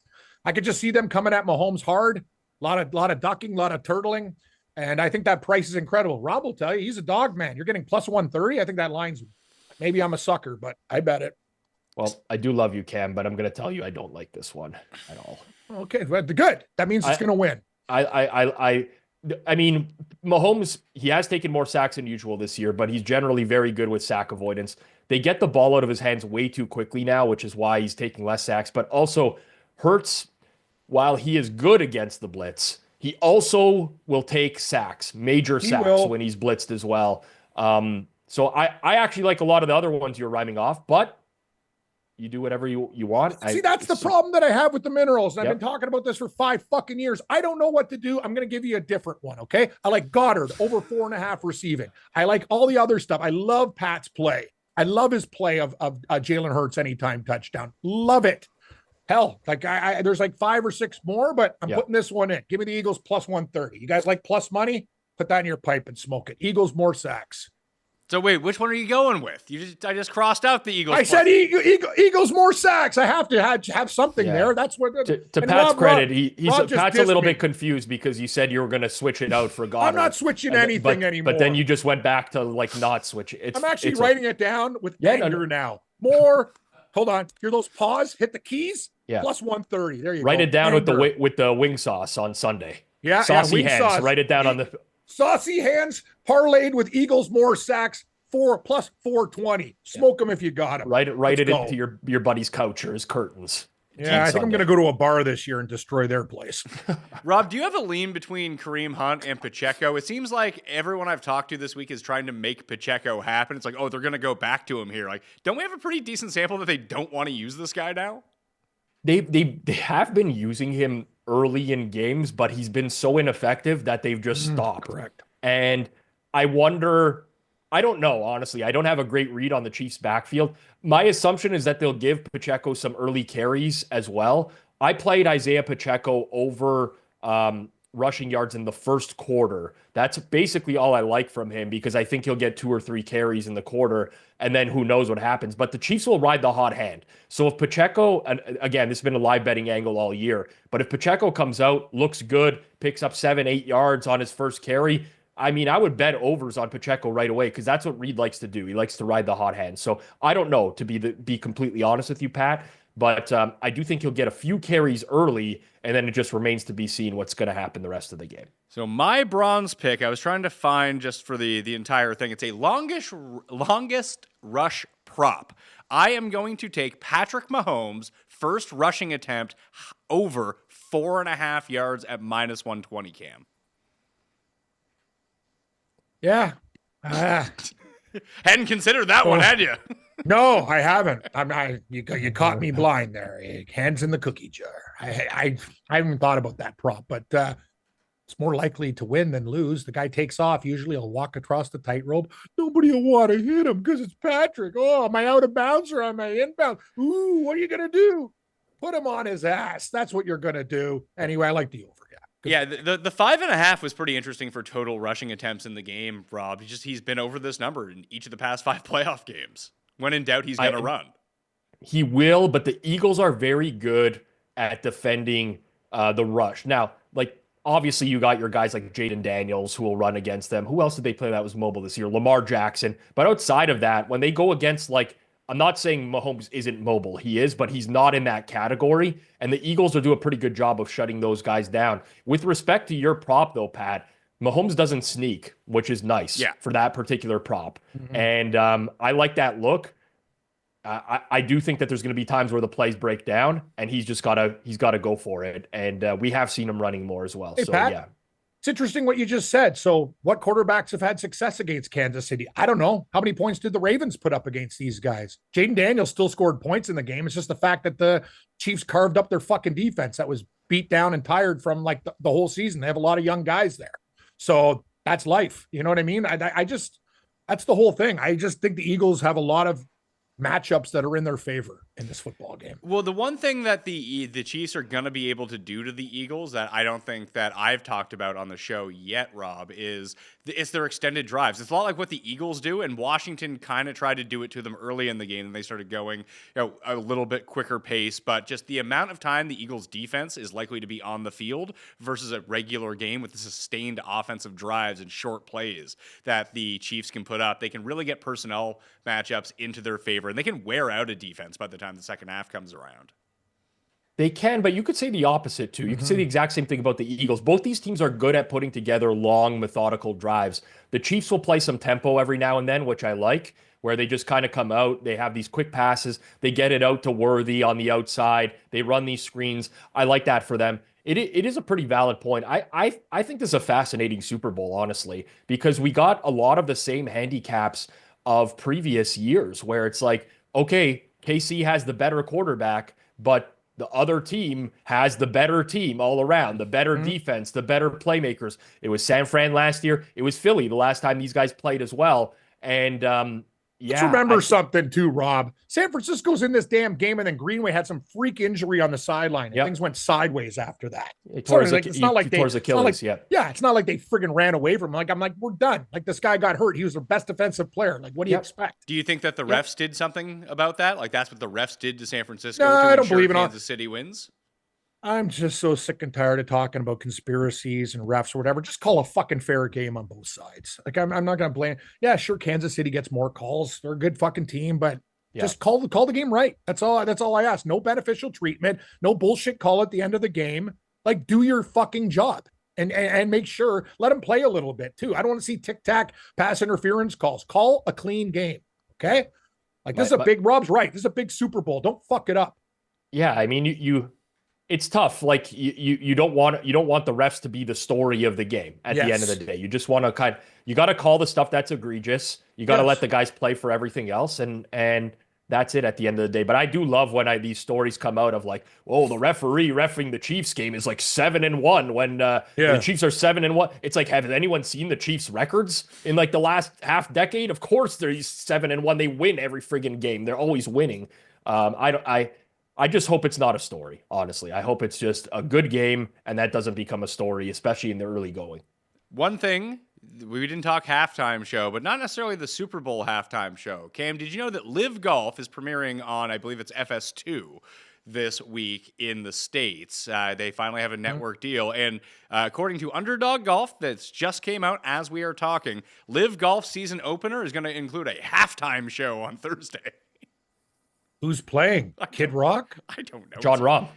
I could just see them coming at Mahomes hard. A lot of ducking, a lot of turtling. And I think that price is incredible. Rob will tell you, he's a dog man. You're getting plus 130. I think that line's, maybe I'm a sucker, but I bet it. Well, I do love you, Cam, but I'm going to tell you I don't like this one at all. Okay, well, good. That means it's going to win. I mean, Mahomes, he has taken more sacks than usual this year, but he's generally very good with sack avoidance. They get the ball out of his hands way too quickly now, which is why he's taking less sacks. But also, Hurts, while he is good against the blitz, he also will take sacks, major sacks when he's blitzed as well. So I actually like a lot of the other ones you're rhyming off, but you do whatever you want. See, that's the problem that I have with the minerals. I've been talking about this for 5 fucking years. I don't know what to do. I'm going to give you a different one, okay? I like Goddard over 4.5 receiving. I like all the other stuff. I love Pat's play. I love his play of Jalen Hurts anytime touchdown. Love it. Hell, like there's like 5 or 6 more, but I'm putting this one in. Give me the Eagles plus 130. You guys like plus money? Put that in your pipe and smoke it. Eagles more sacks. So wait, which one are you going with? I just crossed out the Eagles. I said Eagles more sacks. I have to have something there. That's what. To Pat's credit, Pat's a little bit confused because you said you were going to switch it out for Goddard. I'm not switching anything anymore. But then you just went back to like not switch it. I'm actually writing it down with anger now. More. Hold on. Hear those paws? Hit the keys. Yeah. Plus 130. There you go. Write it down with the wing sauce on Sunday. Yeah. Saucy hands. Sauce. Write it down on the. Saucy hands parlayed with Eagles more sacks. 4 plus 420. Smoke them if you got them. Write it into your buddy's couch or his curtains. Yeah, I think I'm going to go to a bar this year and destroy their place. Rob, do you have a lean between Kareem Hunt and Pacheco? It seems like everyone I've talked to this week is trying to make Pacheco happen. It's like, oh, they're going to go back to him here. Like, don't we have a pretty decent sample that they don't want to use this guy now? They have been using him early in games, but he's been so ineffective that they've just stopped. Correct. And I wonder. I don't know, honestly. I don't have a great read on the Chiefs' backfield. My assumption is that they'll give Pacheco some early carries as well. I played Isaiah Pacheco over rushing yards in the first quarter. That's basically all I like from him because I think he'll get 2 or 3 carries in the quarter, and then who knows what happens. But the Chiefs will ride the hot hand. So if Pacheco, and again, this has been a live betting angle all year, but if Pacheco comes out, looks good, picks up 7, 8 yards on his first carry, I mean, I would bet overs on Pacheco right away because that's what Reed likes to do. He likes to ride the hot hand. So I don't know, to be completely honest with you, Pat, but I do think he'll get a few carries early, and then it just remains to be seen what's going to happen the rest of the game. So my bronze pick, I was trying to find just for the entire thing. It's a longest rush prop. I am going to take Patrick Mahomes' first rushing attempt over 4.5 yards at -120, Cam. Yeah. Hadn't considered that one, had you? No, I haven't. You caught me blind there. Hands in the cookie jar. I haven't thought about that prop, but it's more likely to win than lose. The guy takes off. Usually he'll walk across the tightrope. Nobody will want to hit him because it's Patrick. Oh, am I out of bounds or am I inbound? Ooh, what are you going to do? Put him on his ass. That's what you're going to do. Anyway, I like the over. Yeah, the 5.5 was pretty interesting for total rushing attempts in the game, Rob. He's been over this number in each of the past 5 playoff games. When in doubt, he's going to run. He will, but the Eagles are very good at defending the rush. Now, like, obviously you got your guys like Jaden Daniels who will run against them. Who else did they play that was mobile this year? Lamar Jackson. But outside of that, when they go against, like, I'm not saying Mahomes isn't mobile. He is, but he's not in that category. And the Eagles will do a pretty good job of shutting those guys down. With respect to your prop, though, Pat, Mahomes doesn't sneak, which is nice for that particular prop. Mm-hmm. And I like that look. I do think that there's going to be times where the plays break down, and he's got to go for it. And we have seen him running more as well. Hey, so Pat, yeah. It's interesting what you just said. So what quarterbacks have had success against Kansas City? I don't know. How many points did the Ravens put up against these guys? Jaden Daniels still scored points in the game. It's just the fact that the Chiefs carved up their fucking defense that was beat down and tired from like the whole season. They have a lot of young guys there. So that's life. You know what I mean? I just, that's the whole thing. I just think the Eagles have a lot of matchups that are in their favor in this football game. Well, the one thing that the Chiefs are going to be able to do to the Eagles that I don't think that I've talked about on the show yet, Rob, is it's their extended drives. It's a lot like what the Eagles do, and Washington kind of tried to do it to them early in the game, and they started going a little bit quicker pace, but just the amount of time the Eagles defense is likely to be on the field versus a regular game with the sustained offensive drives and short plays that the Chiefs can put up. They can really get personnel matchups into their favor, and they can wear out a defense by the time the second half comes around. They can, but you could say the opposite too. You could say the exact same thing about the Eagles. Both these teams are good at putting together long, methodical drives. The Chiefs will play some tempo every now and then, which I like, where they just kind of come out. They have these quick passes. They get it out to Worthy on the outside. They run these screens. I like that for them. It is a pretty valid point. I think this is a fascinating Super Bowl, honestly, because we got a lot of the same handicaps of previous years where it's like, okay, KC has the better quarterback, but the other team has the better team all around, the better defense, the better playmakers. It was San Fran last year. It was Philly the last time these guys played as well. And let's remember something too, Rob. San Francisco's in this damn game, and then Greenway had some freak injury on the sideline, and things went sideways after that. It's not like they Achilles. It's not like they friggin' ran away from him. I'm like, we're done. Like, this guy got hurt. He was their best defensive player. Like, what do you expect? Do you think that the refs did something about that? Like, that's what the refs did to San Francisco No, to I don't ensure believe in Kansas City wins? I'm just so sick and tired of talking about conspiracies and refs or whatever. Just call a fucking fair game on both sides. Like, I'm not going to blame. Yeah, sure, Kansas City gets more calls. They're a good fucking team, but just call the game right. That's all I ask. No beneficial treatment. No bullshit call at the end of the game. Like, do your fucking job and make sure, let them play a little bit too. I don't want to see tic-tac pass interference calls. Call a clean game, okay? Like, this is a big, Rob's right. This is a big Super Bowl. Don't fuck it up. Yeah, I mean, it's tough. Like, you don't want the refs to be the story of the game at the end of the day. You just want to you got to call the stuff that's egregious. You got to let the guys play for everything else, and that's it at the end of the day. But I do love when these stories come out of like, oh, the referee reffing the Chiefs game is like 7-1 when the Chiefs are 7-1. It's like, have anyone seen the Chiefs records in like the last half decade? Of course they're 7-1. They win every friggin' game. They're always winning. I just hope it's not a story, honestly. I hope it's just a good game and that doesn't become a story, especially in the early going. One thing, we didn't talk halftime show, but not necessarily the Super Bowl halftime show. Cam, did you know that Live Golf is premiering on, I believe it's FS2 this week in the States? They finally have a network deal. And according to Underdog Golf, that's just came out as we are talking, Live Golf season opener is going to include a halftime show on Thursday. Who's playing? Kid Rock? I don't know. John Rahm.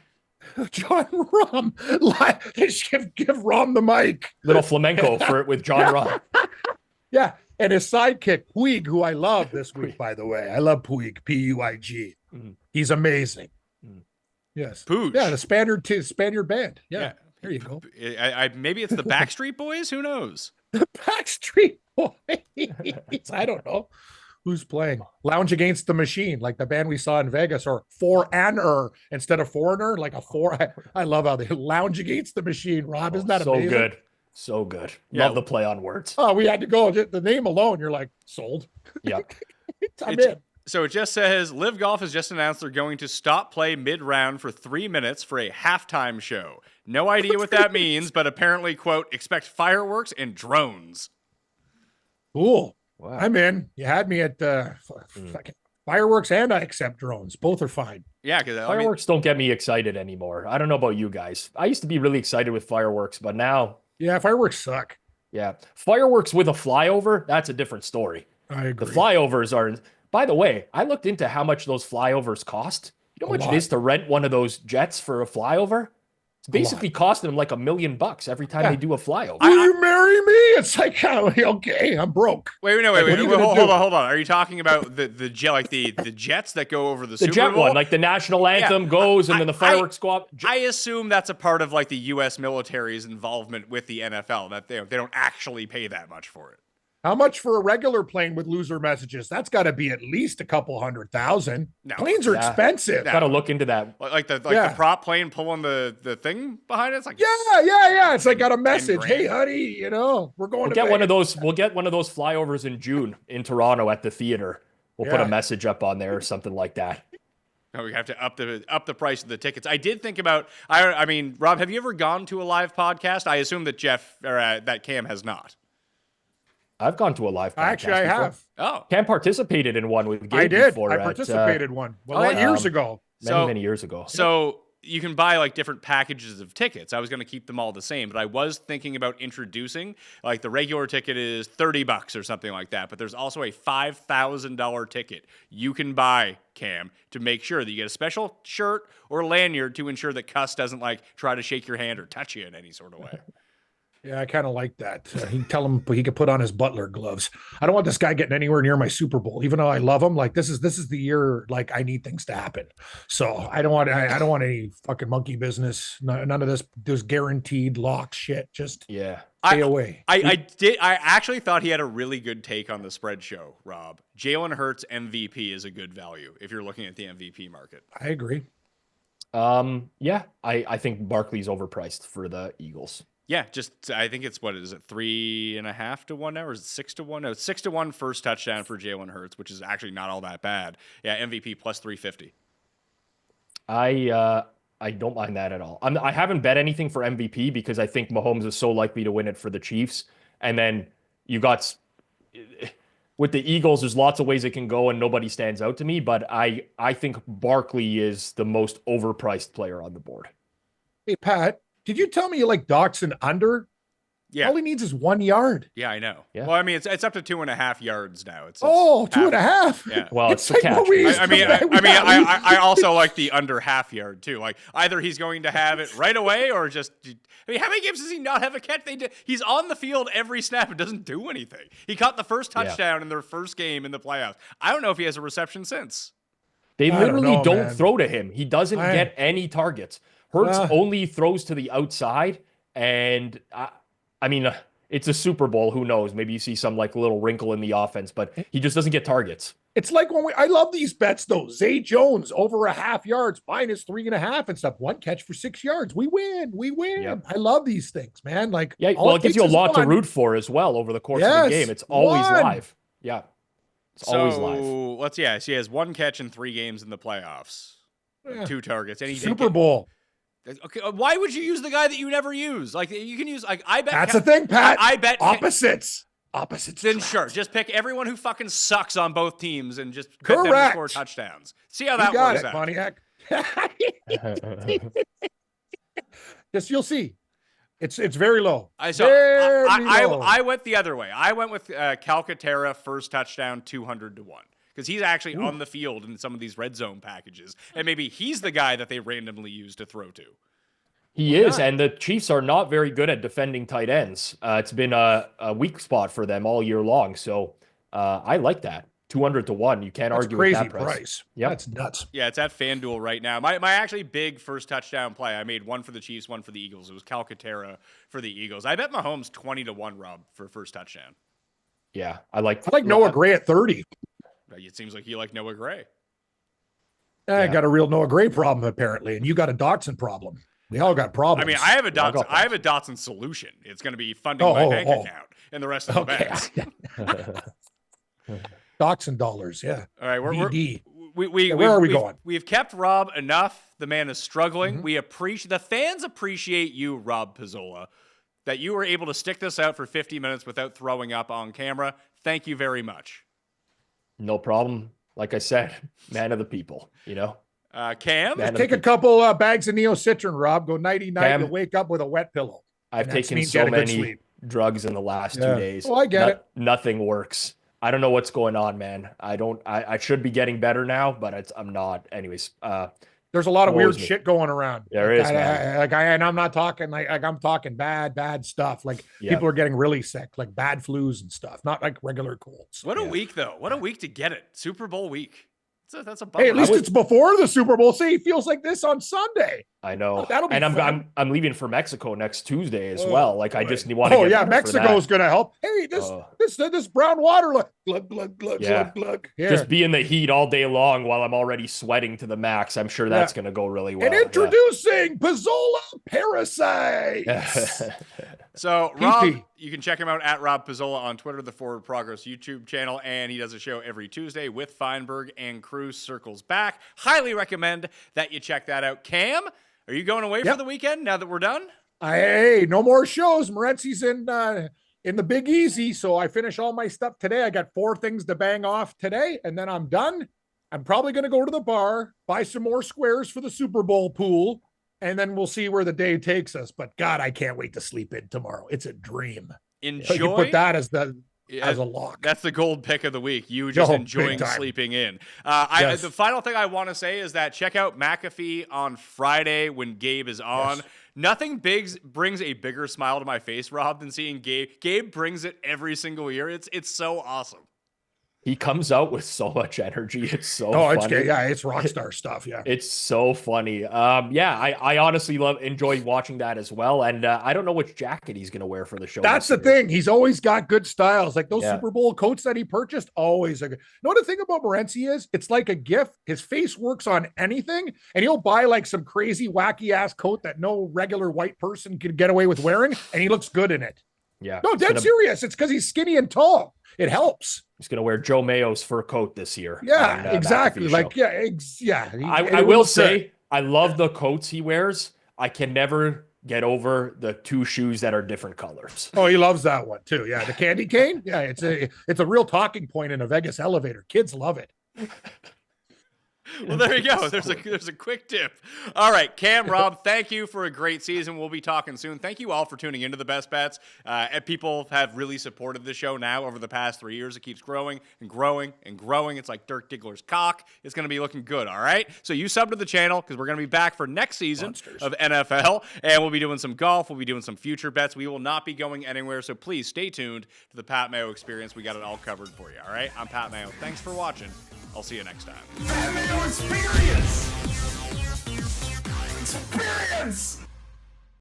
John Rahm. Just give Rahm the mic. Little flamenco for it with John Rahm. Yeah. And his sidekick, Puig, who I love this week, by the way. I love Puig, Puig. He's amazing. Yes. Pooch. Yeah, the Spaniard band. Yeah. There you go. Maybe it's the Backstreet Boys? Who knows? The Backstreet Boys. I don't know. Who's playing? Lounge Against the Machine, like the band we saw in Vegas, or Foreigner instead of Foreigner, like a four. I love how they Lounge Against the Machine. Rob, isn't that so amazing? good? So good. Yeah. Love the play on words. Oh, we had to go. The name alone, you're like, sold. Yeah. I'm in. So it just says Live Golf has just announced they're going to stop play mid-round for 3 minutes for a halftime show. No idea what that means, but apparently, quote, expect fireworks and drones. Cool. Wow. I'm in. You had me at fucking fireworks, and I accept drones. Both are fine. Yeah, because Fireworks don't get me excited anymore. I don't know about you guys. I used to be really excited with fireworks, but now, Yeah, fireworks suck. yeah. Fireworks with a flyover, that's a different story. I agree. The flyovers are, by the way, I looked into how much those flyovers cost. You know how much lot. it is to rent one of those jets for a flyover? It's basically costing them like $1 million every time they do a flyover. Will you marry me? It's like, okay, I'm broke. wait, What are you gonna hold do? on. Are you talking about the jet, like the jets that go over the The Super jet Bowl? one, like the national anthem goes and then the fireworks go up. I assume that's a part of like the U.S. military's involvement with the NFL, that they don't actually pay that much for it. How much for a regular plane with loser messages? That's got to be at least a couple $100,000. No. Planes are Yeah. expensive. Got to look into that. Like the Yeah. prop plane pulling the thing behind it. It's like Yeah. It's like got a message. grand. Hey, honey, we're going We'll to get one of Vegas. those. We'll get one of those flyovers in June in Toronto at the theater. We'll put Yeah. a message up on there or something like that. Oh, we have to up the price of the tickets. I did think about. I mean, Rob, have you ever gone to a live podcast? I assume that Jeff or that Cam has not. I've gone to a live podcast. Actually, I before. have. Oh, Cam participated in one with Gabe I did. before. I at, participated one. Well, oh, not yeah. years ago. many years ago. So you can buy like different packages of tickets. I was going to keep them all the same, but I was thinking about introducing like the regular ticket is $30 or something like that. But there's also a $5,000 ticket you can buy, Cam, to make sure that you get a special shirt or lanyard to ensure that Cuss doesn't like try to shake your hand or touch you in any sort of way. Yeah, I kind of like that. He tell him he could put on his butler gloves. I don't want this guy getting anywhere near my Super Bowl, even though I love him. Like this is the year. Like I need things to happen. So I don't want any fucking monkey business. None of this. There's guaranteed lock shit. Just Yeah. stay away. I actually thought he had a really good take on the spread show, Rob. Jalen Hurts MVP is a good value if you're looking at the MVP market. I agree. Yeah. I think Barkley's overpriced for the Eagles. Yeah, I think it's 3.5 to 1 now, or is it 6 to 1? No, it's 6 to 1 first touchdown for Jalen Hurts, which is actually not all that bad. Yeah, MVP plus 350. I don't mind that at all. I haven't bet anything for MVP because I think Mahomes is so likely to win it for the Chiefs. And then you got with the Eagles, there's lots of ways it can go, and nobody stands out to me. But I think Barkley is the most overpriced player on the board. Hey Pat, did you tell me you like Dotson under? Yeah. All he needs is 1 yard. Yeah, I know. Yeah. Well, I mean, it's up to 2.5 yards now. It's Oh, 2.5. Yeah. Well, It's it's, the like catch. what we used I also like the under half yard too. Like either he's going to have it right away or just. I mean, how many games does he not have a catch? He's on the field every snap and doesn't do anything. He caught the first touchdown in their first game in the playoffs. I don't know if he has a reception since. They I don't literally know, don't man. throw to him. He doesn't get any targets. Hurts only throws to the outside, and I mean, it's a Super Bowl. Who knows? Maybe you see some like little wrinkle in the offense, but he just doesn't get targets. It's like I love these bets though. Zay Jones over a half yards, minus 3.5 and stuff. 1 catch for 6 yards. We win. Yep. I love these things, man. Like, Yeah, all well, it gives takes you a is lot to one. root for as well over the course of Yes, the game. It's always one. live. Yeah, it's always live. So he has 1 catch in 3 games in the playoffs. Yeah. 2 targets. And he did Super Bowl. Okay, why would you use the guy that you never use? Like you can use I bet That's the thing, Pat. I bet opposites. Then sure, just pick everyone who fucking sucks on both teams and just bet them to score touchdowns. See how that works out. Pontiac. Just you'll see. It's very low. I went the other way. I went with Calcaterra first touchdown 200 to 1. Because he's actually on the field in some of these red zone packages. And maybe he's the guy that they randomly use to throw to. He is, and the Chiefs are not very good at defending tight ends. It's been a weak spot for them all year long. So I like that. 200 to 1. You can't argue with that price. Yeah, that's nuts. Yeah, it's at FanDuel right now. My actually big first touchdown play, I made one for the Chiefs, one for the Eagles. It was Calcaterra for the Eagles. I bet Mahomes 20 to 1, Rob, for first touchdown. Yeah, I like Noah Gray at 30. It seems like you like Noah Gray. I got a real Noah Gray problem apparently, and you got a Dotson problem. We all got problems. I mean, I have a Dotson solution. It's going to be funding my bank account and the rest of the bets. Dotson dollars, yeah. All right, where are we going? We've kept Rob enough. The man is struggling. We appreciate the fans appreciate you, Rob Pizzola, that you were able to stick this out for 50 minutes without throwing up on camera. Thank you very much. No problem. Like I said, man of the people, you know. Cam? Take a couple bags of Neocitrin, Rob. Go nighty-night. You'll wake up with a wet pillow. I've taken so many drugs in the last 2 days. Oh, I get it. Nothing works. I don't know what's going on, man. I should be getting better now, but I'm not. Anyways, there's a lot of weird shit going around. There is, and I'm not talking like I'm talking bad stuff. Like people are getting really sick, like bad flus and stuff, not like regular colds. What a week though. What a week to get it. Super Bowl week. That's a bummer. Hey, at least it's before the Super Bowl. See, it feels like this on Sunday. I know. That'll be fun. I'm leaving for Mexico next Tuesday as well. Like I just want to. Oh yeah, Mexico's gonna help. Hey, this brown water, glug glug glug glug. Yeah. Just be in the heat all day long while I'm already sweating to the max. I'm sure that's gonna go really well. And introducing Pizzola Parasites. So Rob, you can check him out at Rob Pizzola on Twitter, the Forward Progress YouTube channel, and he does a show every Tuesday with Feinberg and crew. Circles Back. Highly recommend that you check that out. Cam, are you going away for the weekend now that we're done? Hey, no more shows. Morency's in the Big Easy, so I finish all my stuff today. I got 4 things to bang off today, and then I'm done. I'm probably going to go to the bar, buy some more squares for the Super Bowl pool, and then we'll see where the day takes us. But God, I can't wait to sleep in tomorrow. It's a dream. Enjoy. You put that as a lock. That's the gold pick of the week. You just enjoying sleeping in. The final thing I want to say is that check out McAfee on Friday when Gabe is on. Yes. Nothing brings a bigger smile to my face, Rob, than seeing Gabe. Gabe brings it every single year. It's so awesome. He comes out with so much energy. It's so funny. It's rock star stuff. Yeah. It's so funny. I honestly enjoy watching that as well. And I don't know which jacket he's going to wear for the show. That's the thing. He's always got good styles. Like those Super Bowl coats that he purchased, always a good. You know what the thing about Morency is? It's like a gift. His face works on anything, and he'll buy like some crazy wacky ass coat that no regular white person could get away with wearing, and he looks good in it. Yeah. No, dead serious. It's because he's skinny and tall. It helps. He's going to wear Joe Mayo's fur coat this year. Yeah, exactly. Like, I will say, I love the coats he wears. I can never get over the 2 shoes that are different colors. Oh, he loves that one too. Yeah, the candy cane. Yeah, it's a real talking point in a Vegas elevator. Kids love it. Well, there you go. There's a quick tip. All right, Cam, Rob, thank you for a great season. We'll be talking soon. Thank you all for tuning into the Best Bets. And people have really supported the show now over the past 3 years. It keeps growing and growing and growing. It's like Dirk Diggler's cock. It's going to be looking good, all right? So you sub to the channel because we're going to be back for next season of NFL, and we'll be doing some golf. We'll be doing some future bets. We will not be going anywhere, so please stay tuned to the Pat Mayo Experience. We got it all covered for you, all right? I'm Pat Mayo. Thanks for watching. I'll see you next time. Pat Mayo Experience! Experience!